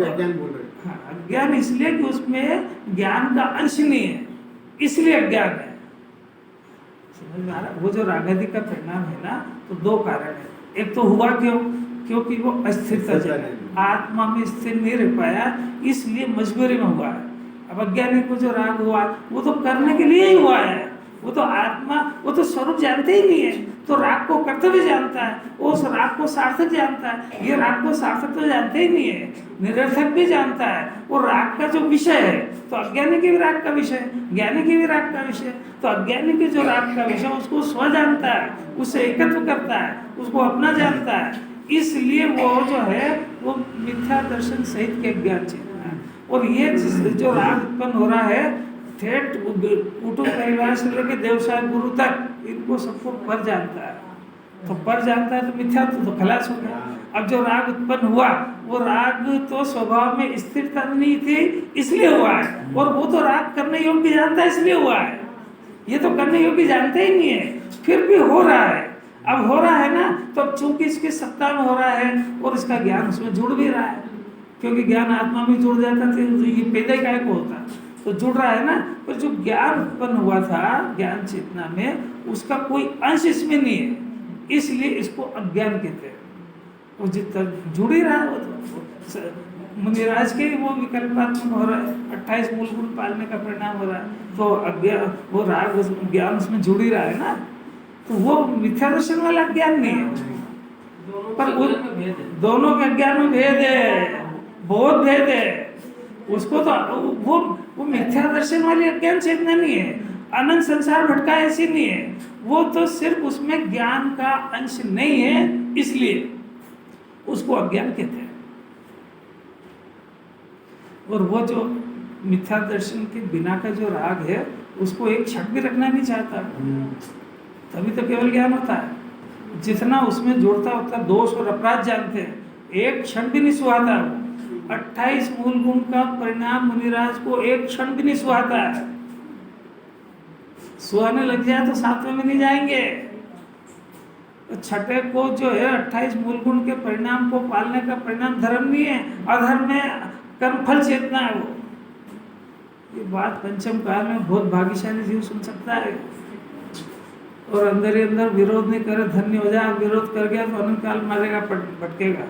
अज्ञान बोल रहे। हाँ, अज्ञान इसलिए कि उसमें ज्ञान का अंश नहीं है, इसलिए अज्ञान है। समझ में आ रहा? वो जो रागादि का परिणाम है ना, तो दो कारण है। एक तो हुआ क्यों? क्योंकि वो अस्थिरता जन्य, आत्मा में स्थिर नहीं रह पाया, इसलिए मजबूरी में हुआ है। अब अज्ञानी को जो राग हुआ वो तो करने के लिए ही हुआ है, वो तो आत्मा, वो तो स्वरूप जानते ही नहीं है, तो राग को कर्तव्य जानता है, उस राग को सार्थक जानता है। ये राग को सार्थक तो जानते ही नहीं है, निरर्थक भी जानता है। वो राग का जो विषय है, तो अज्ञानी के भी राग का विषय, ज्ञानी के भी राग का विषय, तो अज्ञानी के जो राग का विषय उसको स्व जानता है, उससे एकत्व करता है, उसको अपना जानता है, इसलिए वो जो है वो मिथ्या दर्शन सहित के ज्ञान चेतना है। और ये जो राग उत्पन्न हो रहा है, ठेठ कुटुंब परिवार से लेकर देवसाय गुरु तक इनको सबको पर जानता है। तो पर जानता है तो मिथ्या तो खलास हो गया। अब जो राग उत्पन्न हुआ वो राग तो स्वभाव में स्थिरता नहीं थी इसलिए हुआ है, और वो तो राग करने योग्य जानता है इसलिए हुआ है। ये तो करने योग्य जानते ही नहीं है, फिर भी हो रहा है। अब हो रहा है ना, तो अब चूंकि इसकी सत्ता में हो रहा है और इसका ज्ञान उसमें जुड़ भी रहा है, क्योंकि ज्ञान आत्मा में जुड़ जाता था, ये पैदा काय को होता, तो जुड़ रहा है ना। पर जो ज्ञान उत्पन्न हुआ था ज्ञान चेतना में, उसका कोई अंश इसमें नहीं है, इसलिए इसको अज्ञान कहते हैं। वो जितना जुड़ ही रहा है वो तो मुनिराज के वो विकल्पात्मक हो रहा है, 28 मूल गुण पालने का परिणाम हो रहा है, तो अज्ञान वो राग ज्ञान उसमें जुड़ ही रहा है ना, तो वो मिथ्या दर्शन वाला ज्ञान नहीं है। पर वो दोनों के ज्ञान में भेद है, बहुत भेद है। उसको तो वो मिथ्या दर्शन वाली अज्ञान चेतना नहीं है, अनंत संसार भटका ऐसी नहीं है, वो तो सिर्फ उसमें ज्ञान का अंश नहीं है इसलिए उसको अज्ञान कहते हैं। और वो जो मिथ्या दर्शन के बिना का जो राग है उसको एक क्षण भी रखना नहीं चाहता, तभी तो केवल ज्ञान होता है। जितना उसमें जोड़ता होता दोष और अपराध जानते हैं, एक क्षण भी नहीं सुहाता। 28 मूल गुण का परिणाम मुनिराज को एक क्षण भी नहीं सुहाता है। सुहाने लग जाए तो 7वें में नहीं जाएंगे। तो छठे को जो है 28 मूल गुण के परिणाम को पालने का परिणाम धर्म नहीं है, अधर्म में कर्मफल चेतना है वो। ये बात पंचम काल में बहुत भाग्यशाली जीव सुन सकता है, और अंदर ही अंदर विरोध नहीं करे धन्य हो जाए। विरोध कर गया तो अनंत काल मारेगा, भटकेगा।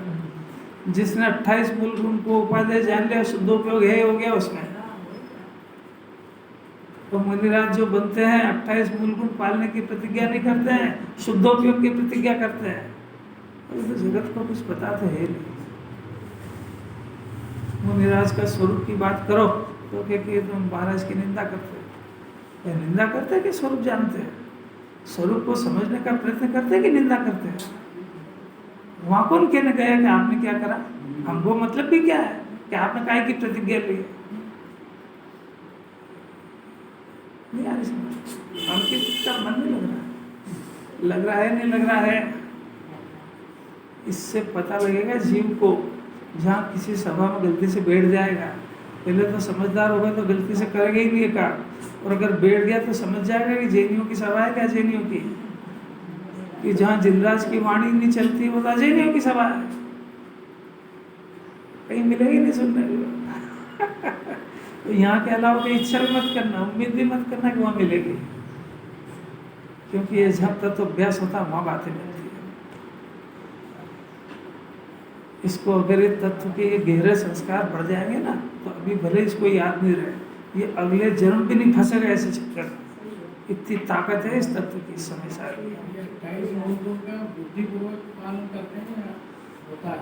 जिसने 28 मूल गुण को उपादेय जान लिया, शुद्धोपयोग है हो गया उसमें। तो मुनिराज जो बनते हैं 28 मूल गुण पालने की प्रतिज्ञा नहीं करते हैं, शुद्धोपयोग की प्रतिज्ञा करते हैं। तो जगत को कुछ पता तो है नहीं। मुनिराज का स्वरूप की बात करो तो कि तुम महाराज की निंदा करते हैं। निंदा करते हैं कि स्वरूप जानते हैं? स्वरूप को समझने का प्रयत्न करते हैं कि निंदा करते हैं? वहां कौन कहने गया कि आपने क्या करा? हमको मतलब भी क्या है कि आपने काय की प्रतिज्ञा ली? नहीं आ रही समझ। अंकित का मन नहीं लग रहा है नहीं लग रहा है। इससे पता लगेगा जीव को, जहाँ किसी सभा में गलती से बैठ जाएगा, पहले तो समझदार होगा तो गलती से करेगा ही नहीं काम, और अगर बैठ गया तो समझ जाएगा कि जैनियों की सभा है क्या जैनियों की, कि जहाँ जिनराज की वाणी नहीं चलती वो तो अजैनियों की सभा है, कहीं मिलेगी नहीं सुनने को। तो यहाँ के अलावा कहीं इच्छा भी मत करना, उम्मीद भी मत करना कि वहाँ मिलेगी, क्योंकि ये जब तक तो अभ्यास होता है वहाँ बातें मिलती है। इसको अगर ये तत्व के ये गहरे संस्कार बढ़ जाएंगे ना, तो अभी भले इसको याद नहीं रहे, ये अगले जन्म भी नहीं फंसेगा ऐसे चक्कर। इतनी ताकत है इस तत्व की समय सारी। बुद्धिपूर्वक पालन करते हैं होता है,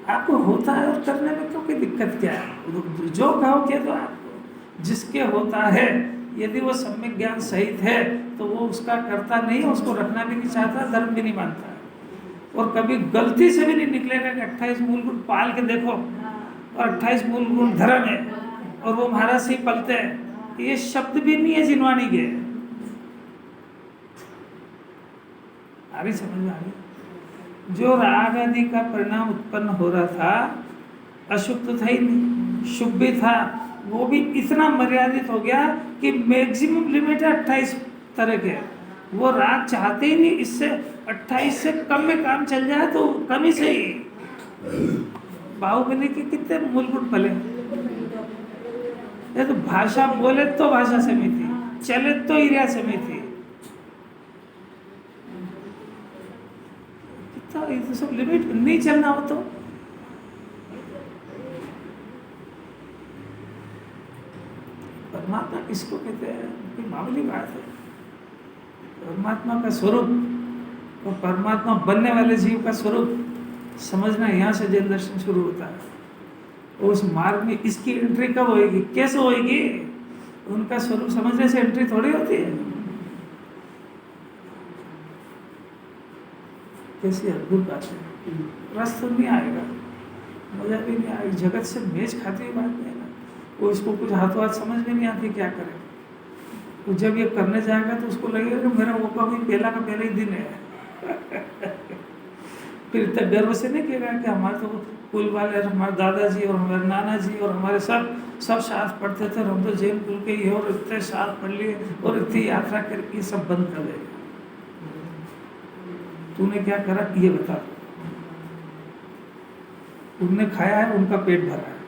आपको होता है और करने में तो कोई दिक्कत क्या है? जो कहो के तो आपको जिसके होता है, यदि वो सम्यक ज्ञान सहित है तो वो उसका करता नहीं, उसको रखना भी नहीं चाहता, धर्म भी नहीं मानता, और कभी गलती से भी नहीं निकलेगा कि 28 मूल गुण पाल के देखो और 28 मूल गुण धर्म है और वो महाराज से ही पलते हैं। ये शब्द भी नहीं है जिनवाणी के। आ रही समझ में? आ रही? जो राग आदि का परिणाम उत्पन्न हो रहा था, अशुभ तो था ही नहीं, शुभ भी था, वो भी इतना मर्यादित हो गया कि मैक्सिमम लिमिट है 28 तरह के। वो राग चाहते ही नहीं, इससे 28 से कम में काम चल जाए तो कम ही सही। बाहुबली के कितने मूल गुण पले? ये तो भाषा बोले तो भाषा समिति, चले तो इरिया समिति, कितना ये तो सब लिमिट नहीं चलना हो तो। परमात्मा किसको कहते हैं? कोई मामूली बात है। परमात्मा का स्वरूप और परमात्मा बनने वाले जीव का स्वरूप समझना, यहाँ से जैन दर्शन शुरू होता है। और उस मार्ग में इसकी एंट्री कब होएगी, कैसे होएगी? उनका स्वरूप समझने से एंट्री थोड़ी होती है। कैसी अद्भुत बात है। रस तो नहीं आएगा, मजा भी नहीं आएगा, जगत से मेज खाती हुई बात नहीं है ना। उसको कुछ हाथों हाथ समझ में नहीं आती क्या करे। तो जब ये करने जाएगा तो उसको लगेगा कि मेरा वो का भी पहला का पहला ही दिन है। फिर इतना गर्व से नहीं कहेगा कि हमारे तो कुल वाले, हमारे दादाजी और हमारे नाना जी और हमारे सब साथ पढ़ते थे, हम तो जैन कुल के ही हो, और इतने साथ पढ़ लिए और इतनी यात्रा करके सब बंद कर देगा। तूने क्या करा ये बता दो। उनने खाया है, उनका पेट भरा है,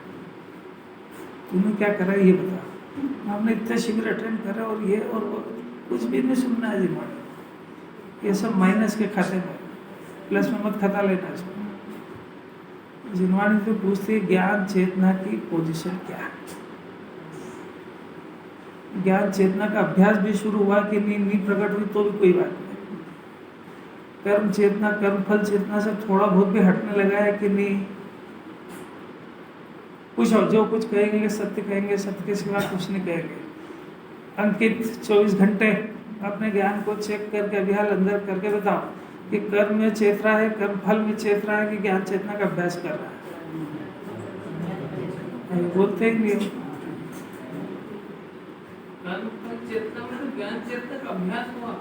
तूने क्या करा ये बता। हमने इतने शिविर अटेंड करे और ये और वो, कुछ भी नहीं सुनना है जिन्होंने। ये सब माइनस के खाते में, प्लस में मत खाता लेना इसको। जिन्होंने तो पूछते ज्ञान चेतना की पोजीशन क्या है। ज्ञान चेतना का अभ्यास भी शुरू हुआ कि नहीं प्रकट हुई तो भी कोई बात नहीं। कर्म चेतना, कर्म फल चेतना से थोड़ा बहुत भी हटने लगा है कि नहीं। कुछ और जो कुछ कहेंगे सत्य कहेंगे, सत्य के सिवा कुछ नहीं कहेंगे। अंकित 24 घंटे अपने ज्ञान को चेक करके अभ्यास अंदर करके बताओ कि कर्म में चेत रहा है, कर्म फल में चेत रहा है कि ज्ञान चेतना का अभ्यास कर रहा है। बोलते ही नहीं। कर्म फल चेतना में तो ज्ञान चेतना का अभ्यास हुआ।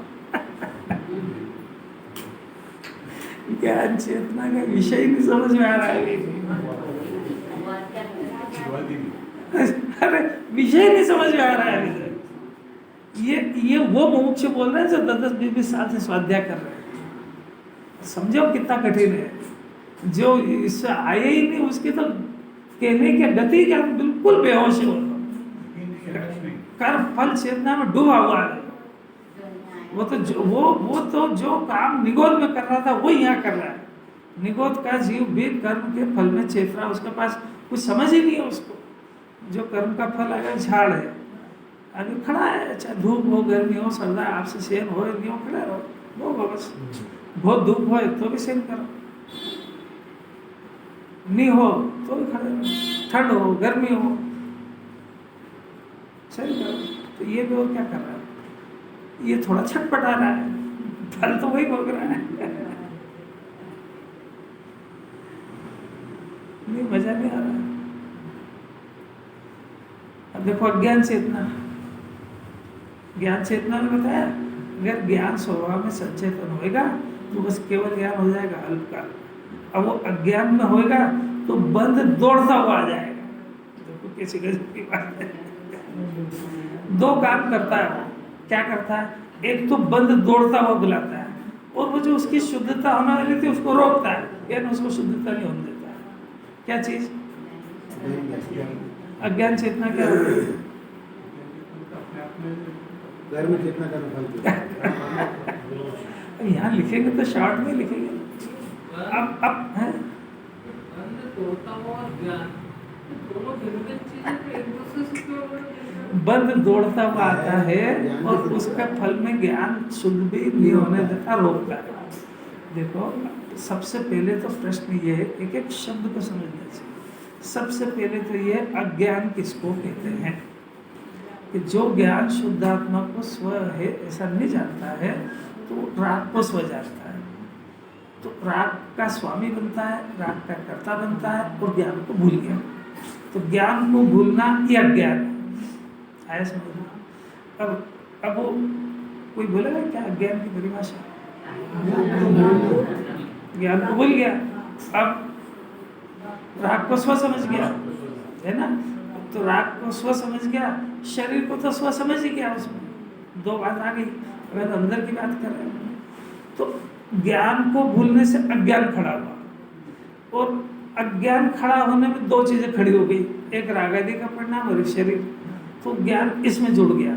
ज्ञान चेतना का विषय नहीं समझ में आ रहा है। अरे विषय नहीं समझ में आ रहा है अभी तक। ये वो मुमुक्ष बोल रहे हैं जो 10-20 साल से स्वाध्याय कर रहे हैं। समझो कितना कठिन है। जो इससे आए ही नहीं उसके तो कहने की गति क्या, बिल्कुल बेहोश है वो। कर्म फल चेतना में डूबा हुआ है वो। तो जो काम निगोद में कर रहा था वो यहाँ कर रहा है। निगोद का जीव भी कर्म के फल में चेत रहा है, उसके पास कुछ समझ ही नहीं है उसको। जो कर्म का फल आएगा झाड़ है, अभी खड़ा है, चाहे धूप हो, गर्मी हो, सर्दा, आपसे सेन हो नहीं हो, खड़ा रहो वो बस। बहुत धूप हो तो भी सेन करो, नहीं हो तो भी खड़े रहो, ठंड हो गर्मी हो सही करो। तो ये भी और क्या कर रहा है, ये थोड़ा छटपटा रहा है, फल तो वही भोग रहा है। नहीं मजा नहीं आ रहा। अब देखो अज्ञान चेतना, ज्ञान चेतना में बताया अगर ज्ञान स्वभाव में सचेतन होएगा तो बस केवल ज्ञान हो जाएगा अल्पकाल। अब वो अज्ञान में होएगा तो बंद दौड़ता हुआ आ जाएगा। देखो कैसी गजब की बात है। दो काम करता है वो, क्या करता है, एक तो बंद दौड़ता हुआ बुलाता है और वो जो उसकी शुद्धता होने वाली थी उसको रोकता है, यानी उसको शुद्धता नहीं होने देता है। क्या चीज, अज्ञान चेतना क्या होती है? कर्म चेतना कर्म फल। यहाँ लिखेंगे तो शॉर्ट में लिखेंगे। अब है बंद दौड़ता हुआ आता है और उसका फल में ज्ञान शुद्ध भी नहीं होने देता, रोकता है। देखो सबसे पहले तो प्रश्न ये है, एक एक शब्द को समझना चाहिए। सबसे पहले तो ये अज्ञान किसको कहते हैं कि जो ज्ञान शुद्धात्मा को स्व है ऐसा नहीं जानता है तो राग को स्व जानता है, तो राग का स्वामी बनता है, राग का कर्ता बनता है और ज्ञान को भूल गया। तो ज्ञान को भूलना ये अज्ञान है, आया समझना। अब वो कोई बोलेगा क्या अज्ञान की परिभाषा, ज्ञान को भूल गया, अब राग को स्व समझ गया है ना, तो राग को स्व समझ गया, शरीर को तो स्व समझ ही गया। उसमें दो बात आ गई। अगर अंदर की बात कर रहे हैं तो ज्ञान को भूलने से अज्ञान खड़ा हुआ और अज्ञान खड़ा होने में दो चीजें खड़ी हो गई, एक राग आदि का परिणाम और एक शरीर, तो ज्ञान इसमें जुड़ गया।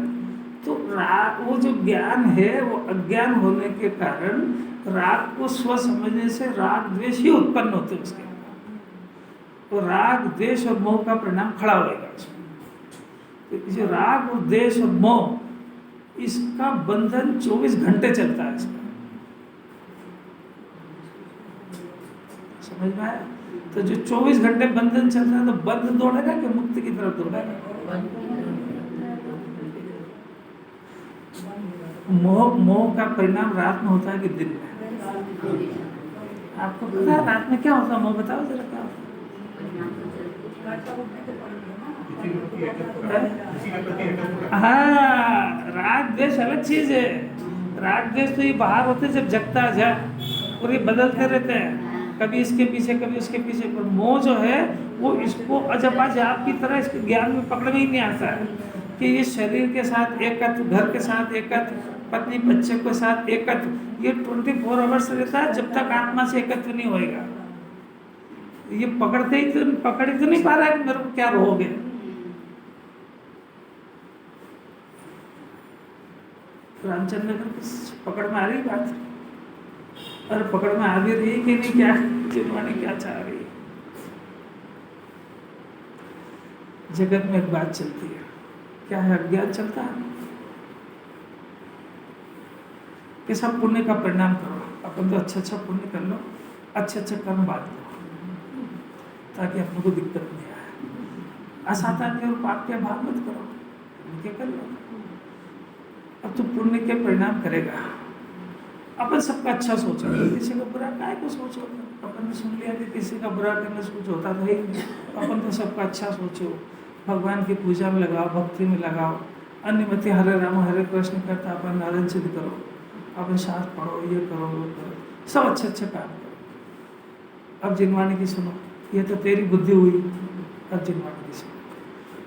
तो राग, वो जो ज्ञान है वो अज्ञान होने के कारण राग को स्व समझने से राग द्वेष ही उत्पन्न होते उसके, तो राग द्वेष और मोह का परिणाम खड़ा होगा उसमें। तो जो राग और द्वेष और मोह, इसका बंधन 24 घंटे चलता है इसका, समझ में आया? तो जो 24 घंटे बंधन चल रहा है तो बंध दौड़ेगा कि मुक्ति की तरफ दौड़ेगा? मोह का परिणाम रात में होता है कि दिन में? आपको पता है रात में क्या होता है? मोह बताओ जरा क्या होता है? किसी के प्रति एकत्व है? किसी के प्रति एकत्व हाँ, राग द्वेष अलग चीज है। राग द्वेष तो ये बाहर होते जब जगता जा और ये बदलते रहते हैं, कभी इसके पीछे कभी उसके पीछे। पर मोह जो है वो इसको अजपा जाप की तरह इसके ज्ञान में पकड़ में ही नहीं आता है कि ये शरीर के साथ एकत्व, घर के साथ एकत्व, पत्नी बच्चे के साथ एकत्व, ये 24 आवर्स रहता है जब तक आत्मा से एकत्व नहीं होएगा। ये पकड़ ही तो नहीं पा रहा है कि मेरे को क्या रोग है। रामचंद्र को पकड़ में आ रही बात, और पकड़ में आ भी रही कि नहीं, क्या जिनवाणी क्या चाह रही है। जगत में एक बात चलती है, क्या है? अज्ञान चलता है कि सब पुण्य का परिणाम करो, अपन तो अच्छा पुण्य कर लो, अच्छे कर्म बांट लो ताकि अपने को दिक्कत नहीं आए। असाता के और पाप के भाव मत करो, उनके कर लो। अब तो पुण्य के परिणाम करेगा। अपन सबका अच्छा सोचो, किसी का बुरा काहे को सोचो। अपन ने सुन लिया कि किसी का बुरा करने से कुछ होता तो है ही नहीं। अपन तो सबका अच्छा सोचो, भगवान की पूजा में लगाओ, भक्ति में लगाओ, अन्यमति हरे राम हरे कृष्ण करता अपन नारायण सिद्ध करो, अपन शास्त्र पढ़ो, ये करो वो करो, सब अच्छे काम करो। अब जिनवाणी की सुनो, ये तो तेरी बुद्धि हुई। अब जिनवाणी की सुनो,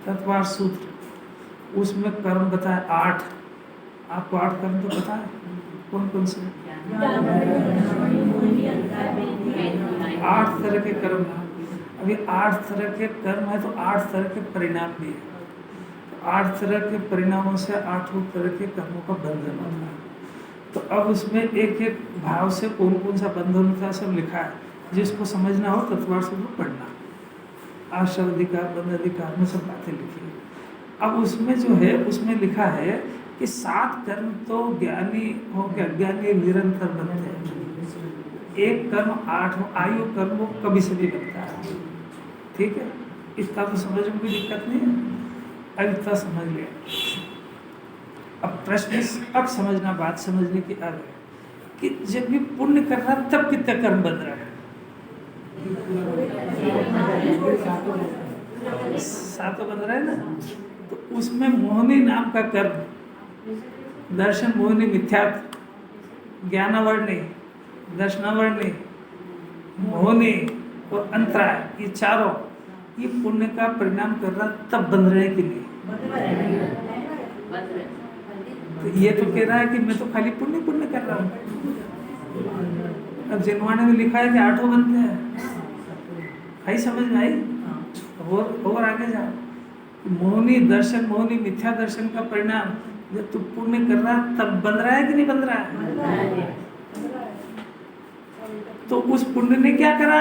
तत्वार सूत्र उसमें कर्म बताए 8। आपको 8 कर्म तो पता है कौन कौन से? 8 तरह के कर्म हैं। अभी 8 तरह के कर्म है तो 8 तरह के परिणाम भी है। तो 8 तरह के परिणामों से 8 तरह के कर्मों का बंधन होता है। तो अब उसमें एक एक भाव से कौन कौन सा बंधन होता है सब लिखा है। जिसको समझना हो तत्वार से पढ़ना, आश्रय अधिकार, बंध अधिकार में सब बातें लिखी है। अब उसमें जो है उसमें लिखा है कि 7 कर्म तो ज्ञानी हो के अज्ञानी निरंतर बनते हैं। एक कर्म 8 आयु कर्म वो कभी से भी बनता है। ठीक है, इसका तो समझ में कोई दिक्कत नहीं है। अब इतना समझ लिया। अब प्रश्न अब समझना, बात समझने की अब है कि जब भी पुण्य कर रहा तब कितने कर्म बन रहा है? 7 बन रहा है ना। तो उसमें मोहनी नाम का कर्म, दर्शन मोहिनी मिथ्यात्व, ज्ञानावर्णी, दर्शनावर्णी, मोहनी और अंतराय, ये चारों ये पुण्य का परिणाम कर रहा तब बंध रहे कि नहीं? तो ये तो कह रहा है कि मैं तो खाली पुण्य कर रहा हूँ। अब जिनवाणी में लिखा है कि 8 बनते हैं। आई समझ में आई? और आगे जाओ। मोहनी दर्शन, मोहनी मिथ्या दर्शन का परिणाम जब तू पुण्य कर रहा तब बन रहा है कि नहीं बन रहा है? तो उस पुण्य ने क्या करा?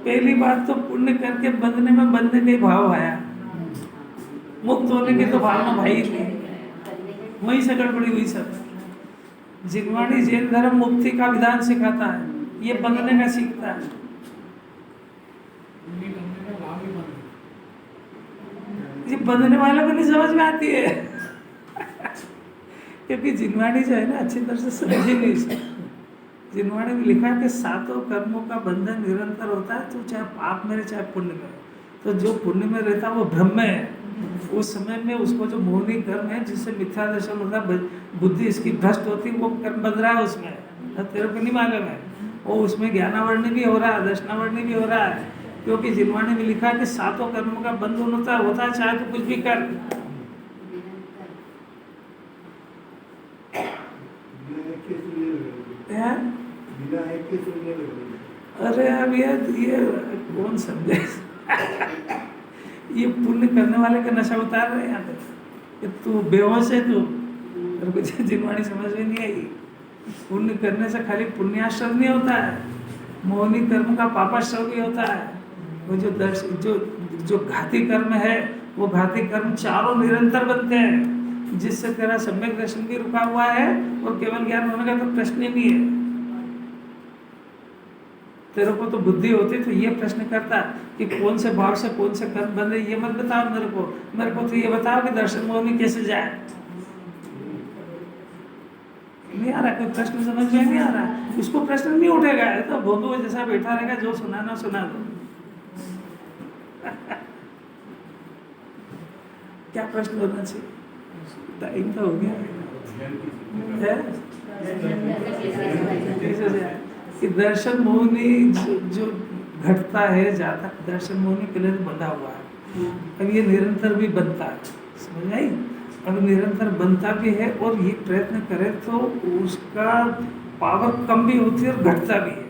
पहली बात तो पुण्य करके बंधने में बंधने का ही भाव आया, मुक्त होने की तो भावना भाई नहीं, वहीं से गड़बड़ी हुई सब। जिनवाणी जैन धर्म मुक्ति का विधान सिखाता है, ये बंधने का सीखता है। ये बंधने वालों को नहीं समझ में आती है क्योंकि जिनवाणी जो है ना अच्छी तरह से समझी नहीं इसको। जिनवाणी में लिखा है कि 7 कर्मों का बंधन निरंतर होता है, तो चाहे पाप में चाहे पुण्य में। तो जो पुण्य में रहता है वो ब्रह्म है। उस समय में उसको जो मोहनी कर्म है जिससे मिथ्या दर्शन होता है, बुद्धि इसकी भ्रष्ट होती है, वो कर्म बन रहा है उसमें, तेरे को नहीं मालूम है। वो उसमें ज्ञानावर्णी भी हो रहा है, दर्शनावर्णी भी हो रहा है, क्योंकि जिनवाणी में लिखा है कि 7 कर्मों का बंधन होता है चाहे तो कुछ भी कर। अरे अब ये कौन समझे ये पुण्य करने वाले का नशा उतार रहे हैं यहाँ पे। तू बेहोश है, तू और कुछ जिनवाणी समझ में नहीं आई। पुण्य करने से खाली पुण्याश्रम नहीं होता है, मोहनी कर्म का पापाश्रम भी होता है। वो जो घाती कर्म है वो घाती कर्म चारों निरंतर बनते हैं, जिससे तेरा सम्यक दर्शन भी रुका हुआ है और केवल ज्ञान होने का तो प्रश्न ही नहीं है। तेरे को तो बुद्धि होती तो ये प्रश्न करता कि कौन से भाव से कौन से कर्म बंधे, ये मत बताओ मेरे को तो ये बताओ कि दर्शन मोहनी कैसे जाए। नहीं आ रहा, कोई प्रश्न समझ में नहीं आ रहा, उसको प्रश्न नहीं उठेगा, तो भोंदू जैसा बैठा रहेगा, जो सुनाना सुना दो। क्या प्रश्न होना चाहिए? टाइम तो हो गया है? कि दर्शन मोहिनी जो घटता है जाता, दर्शन मोहिनी पहले तो बंधा हुआ है, अब ये निरंतर भी बनता है, समझ आई? अब निरंतर बनता भी है और ये प्रयत्न करे तो उसका पावर कम भी होती है और घटता भी है।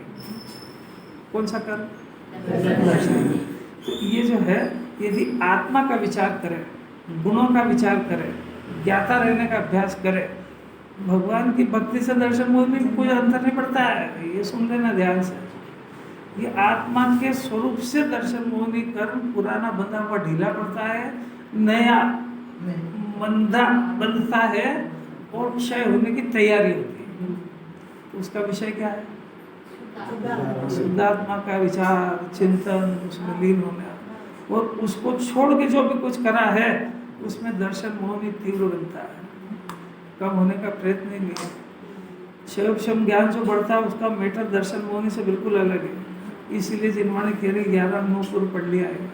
कौन सा कर्म? दर्शन। तो ये जो है, यदि आत्मा का विचार करे, गुणों का विचार करे, ज्ञाता रहने का अभ्यास करे, भगवान की भक्ति से दर्शन मोहिनी में कोई अंतर नहीं पड़ता है, ये सुन लेना ध्यान से। ये आत्मा के स्वरूप से दर्शन मोहिनी कर्म पुराना बंधा हुआ ढीला पड़ता है, नया मंदा बनता है और क्षय होने की तैयारी होती है। तो उसका विषय क्या है? शुद्धात्मा का विचार, चिंतन, उसमें लीन होना, और उसको छोड़ के जो भी कुछ करा है उसमें दर्शन मोहिनी तीव्र बनता है, कम होने का प्रयत्न ही नहीं है। क्षयोक्षम ज्ञान जो बढ़ता है उसका मैटर दर्शन मोहिनी से बिल्कुल अलग है। इसीलिए जिन्होंने केवल 11 नूपुर पढ़ लिया है,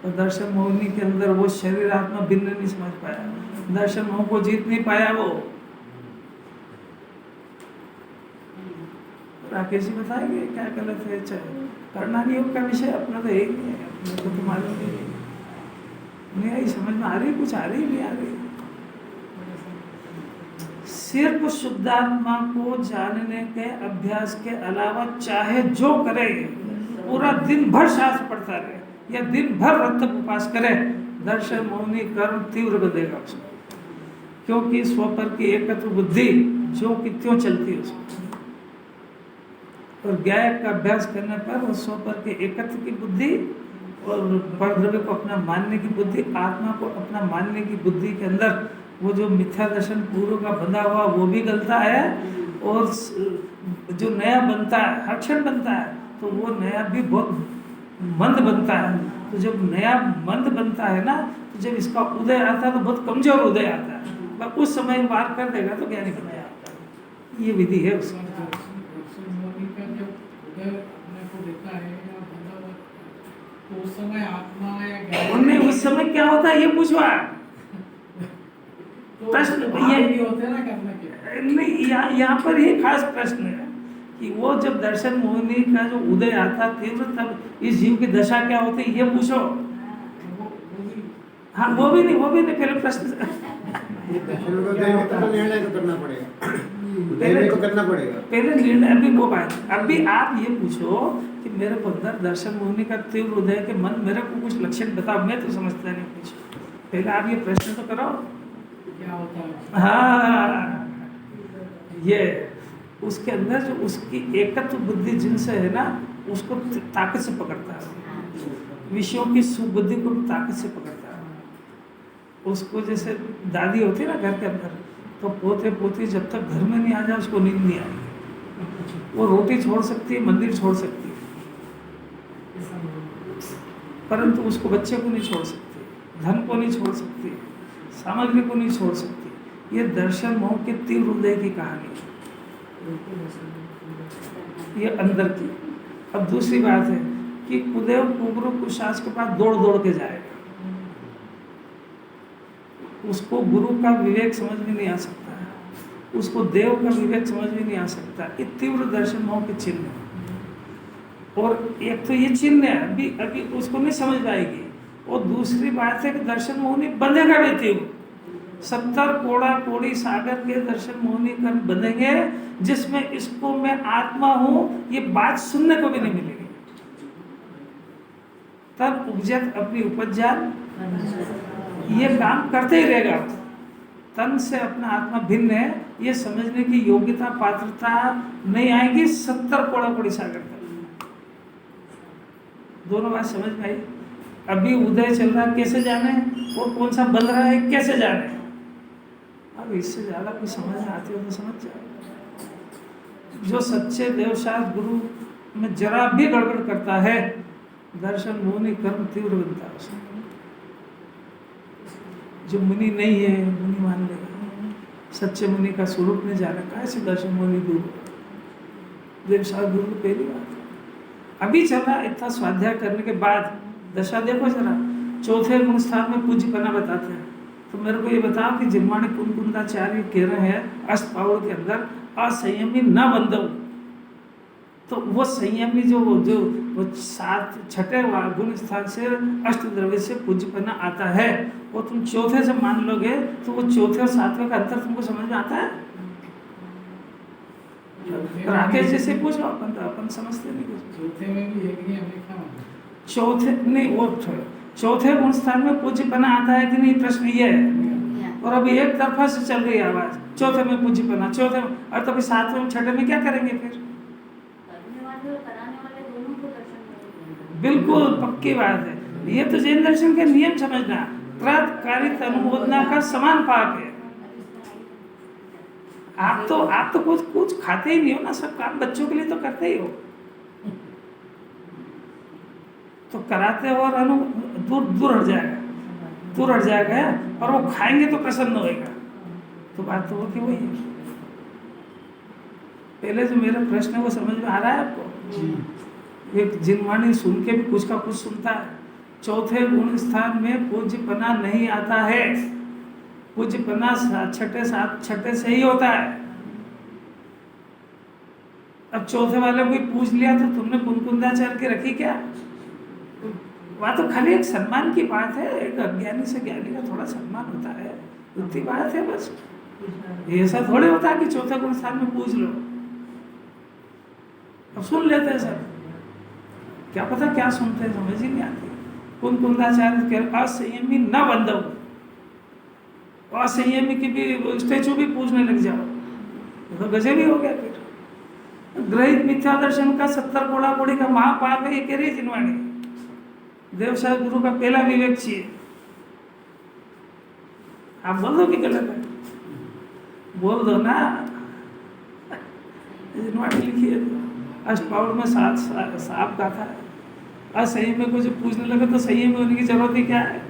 तो दर्शन मोहिनी के अंदर वो शरीर आत्मा भिन्न नहीं समझ पाया, दर्शन मोह को जीत नहीं पाया वो। राकेश जी बताएंगे क्या गलत है? चाहे करना नहीं योग का विषय अपना तो एक ही है, अपने को तो मालूम नहीं आई, समझ में आ रही, कुछ आ रही नहीं आ रही। सिर्फ शुद्धात्मा को जानने के अभ्यास के अलावा चाहे जो करे, पूरा दिन भर शास्त्र पढ़ता रहे या दिन भर रक्त उपवास करे, दर्शन मोहिनी कर्म तीव्र बनेगा उसको, क्योंकि स्वपर की एकत्व बुद्धि जो कि त्यों चलती है उसको, और ज्ञाय का अभ्यास करने पर वो स्वपर के एकत्व की बुद्धि और परद्रव्य को अपना मानने की बुद्धि, आत्मा को अपना मानने की बुद्धि के अंदर वो जो मिथ्या दर्शन पूर्व का बंधा हुआ वो भी गलता है, और जो नया बनता है, हर क्षण बनता है, तो वो नया भी बहुत मंद बनता है। तो जब नया मंद बनता है ना, तो जब इसका उदय आता है तो बहुत कमजोर उदय आता है, बस उस समय वार कर देगा तो ज्ञानी बन जाता है। ये विधि है उसकी। उस समय आत्मा या उनने उस समय क्या होता है ये पूछवा प्रश्न, ये होते ना करने के नहीं, यहाँ पर ये खास प्रश्न है कि वो जब दर्शन मोहिनी का जो उदय आता तीव्र, तब इस जीव की दशा क्या होती है ये पूछो। हाँ वो भी नहीं, पहले प्रश्न निर्णय तो करना पड़ेगा, निर्णय तो करना पड़ेगा पहले निर्णय। अभी वो बात, अभी आप ये पूछो कि मेरे को अंदर दर्शन मोहिनी का तीव्र उदय के मन, मेरे को कुछ लक्षण बताओ, मैं तो समझता नहीं कुछ, पहले आप ये प्रश्न तो करो क्या होता है। हाँ, ये उसके अंदर जो उसकी एकत्व बुद्धि जिनसे है ना, उसको ताकत से पकड़ता है, विषयों की सुबुद्धि को ताकत से पकड़ता है उसको। जैसे दादी होती है ना घर के अंदर, तो पोते पोती जब तक घर में नहीं आ जाए उसको नींद नहीं आएगी। वो रोटी छोड़ सकती है, मंदिर छोड़ सकती है, परंतु उसको बच्चे को नहीं छोड़ सकती, धन को नहीं छोड़ सकती, सामग्री को नहीं छोड़ सकती। ये दर्शन मोह के तीव्र उदय की कहानी है, ये अंदर की। अब दूसरी बात है कि कुदेव कुगुरु कुशास के पास दौड़ दौड़ के जाएगा, उसको गुरु का विवेक समझ में नहीं आ सकता है, उसको देव का विवेक समझ में नहीं आ सकता। ये तीव्र दर्शन मोह के चिन्ह है, और एक तो ये चिन्ह है अभी उसको नहीं समझ पाएगी, और दूसरी बात है कि दर्शन मोहिनी बंधेगा भी तीव्र। 70 कोड़ा कोड़ी सागर के दर्शन मोहिनी कर्म बंधेंगे, जिसमें इसको मैं आत्मा हूं ये बात सुनने को भी नहीं मिलेगी। तब उपजत अपनी उपज जान, ये काम करते ही रहेगा। तन से अपना आत्मा भिन्न है ये समझने की योग्यता पात्रता नहीं आएगी 70 कोड़ा कोड़ी सागर तक। दोनों बात समझ में आई? अभी उदय चल रहा है कैसे जाने, और कौन सा बन रहा है कैसे जाने। अब इससे ज्यादा कुछ समझ में आती हो तो समझ जाओ। जो सच्चे देवशास्त्र गुरु में जरा भी गड़बड़ करता है, दर्शन मोहिनी कर्म तीव्र बनता है उसमें। जो मुनि नहीं है मुनि मान लेगा, सच्चे मुनि का स्वरूप नहीं जाना, कैसे दर्शन मुनि गुरु देव साहब गुरु की पहली बात। अभी चला इतना स्वाध्याय करने के बाद दशा देखो जरा, चौथे गुण स्थान में पूज्यपना बताते हैं। तो मेरे को ये बताओ कि जिनवाणी कुंकुंदाचार्य कह रहे हैं अष्टपावड़ के अंदर असंयमी न बंधो, तो वो संयमी जो वो छठे गुण स्थान से अष्ट द्रव्य से पूज्यपना आता है, वो तुम चौथे से मान लोगे तो वो चौथे और सातवें का अंतर तुमको समझ में आता है? राकेश जी से पूछो, अपन समझते नहीं कुछ। चौथे में भी एक नहीं, हमें क्या मालूम? चौथे नहीं, वो चौथे गुण स्थान में पूज्यपना आता है कि नहीं, प्रश्न ये है। और अभी एक तरफा से चल रही है आवाज, चौथे में पूज्यपना, चौथे में, और तभी सातवें में छठे में क्या करेंगे फिर? करने वाले और कराने वाले दोनों को दर्शन मिलेगा। बिल्कुल पक्की बात है। ये तो जैन दर्शन के नियम समझना, प्रातकालिक अनुमोदना का समान पाप है। आप तो कुछ खाते ही नहीं हो ना, सब काम बच्चों के लिए तो करते ही हो, तो कराते हो और दूर हट जाएगा, और वो खाएंगे तो प्रसन्न होएगा। तो बात तो होती वही है। पहले जो मेरा प्रश्न है वो समझ में आ रहा है आपको? एक जिनवाणी सुन के भी कुछ का कुछ सुनता है। चौथे गुण स्थान में पूज्यपना नहीं आता है, पूज्यपना छठे से ही होता है। अब चौथे वाले को पूछ लिया तो तुमने कुंकुंदाचार्य की रखी क्या? वह तो खाली एक सम्मान की बात है, एक अज्ञानी से ज्ञानी का थोड़ा सम्मान होता है, उतनी बात है बस। ऐसा थोड़ी होता है कि चौथे गुण स्थान में पूछ लो। अब सुन लेते हैं सब, क्या पता क्या सुनते हैं, समझ ही नहीं आती। कुंकुंदाचार्य के असंयमी न बंधो, असंयमी की भी स्टेचू भी पूजने लग जाओ तो गजब ही हो गया। फिर ग्रहित मिथ्या दर्शन का 70 कोड़ा कोड़ी का महापाप है, ये कह रही जिनवाणी। देव साहब गुरु का पहला विवेक चाहिए। आप बोल दो कि गलत है, बोल दो ना। जिनवाणी लिखी है अष्टपावड़ में साफ गाथा है। असंयम में कुछ पूछने लगे तो संयम होने की जरूरत ही क्या है?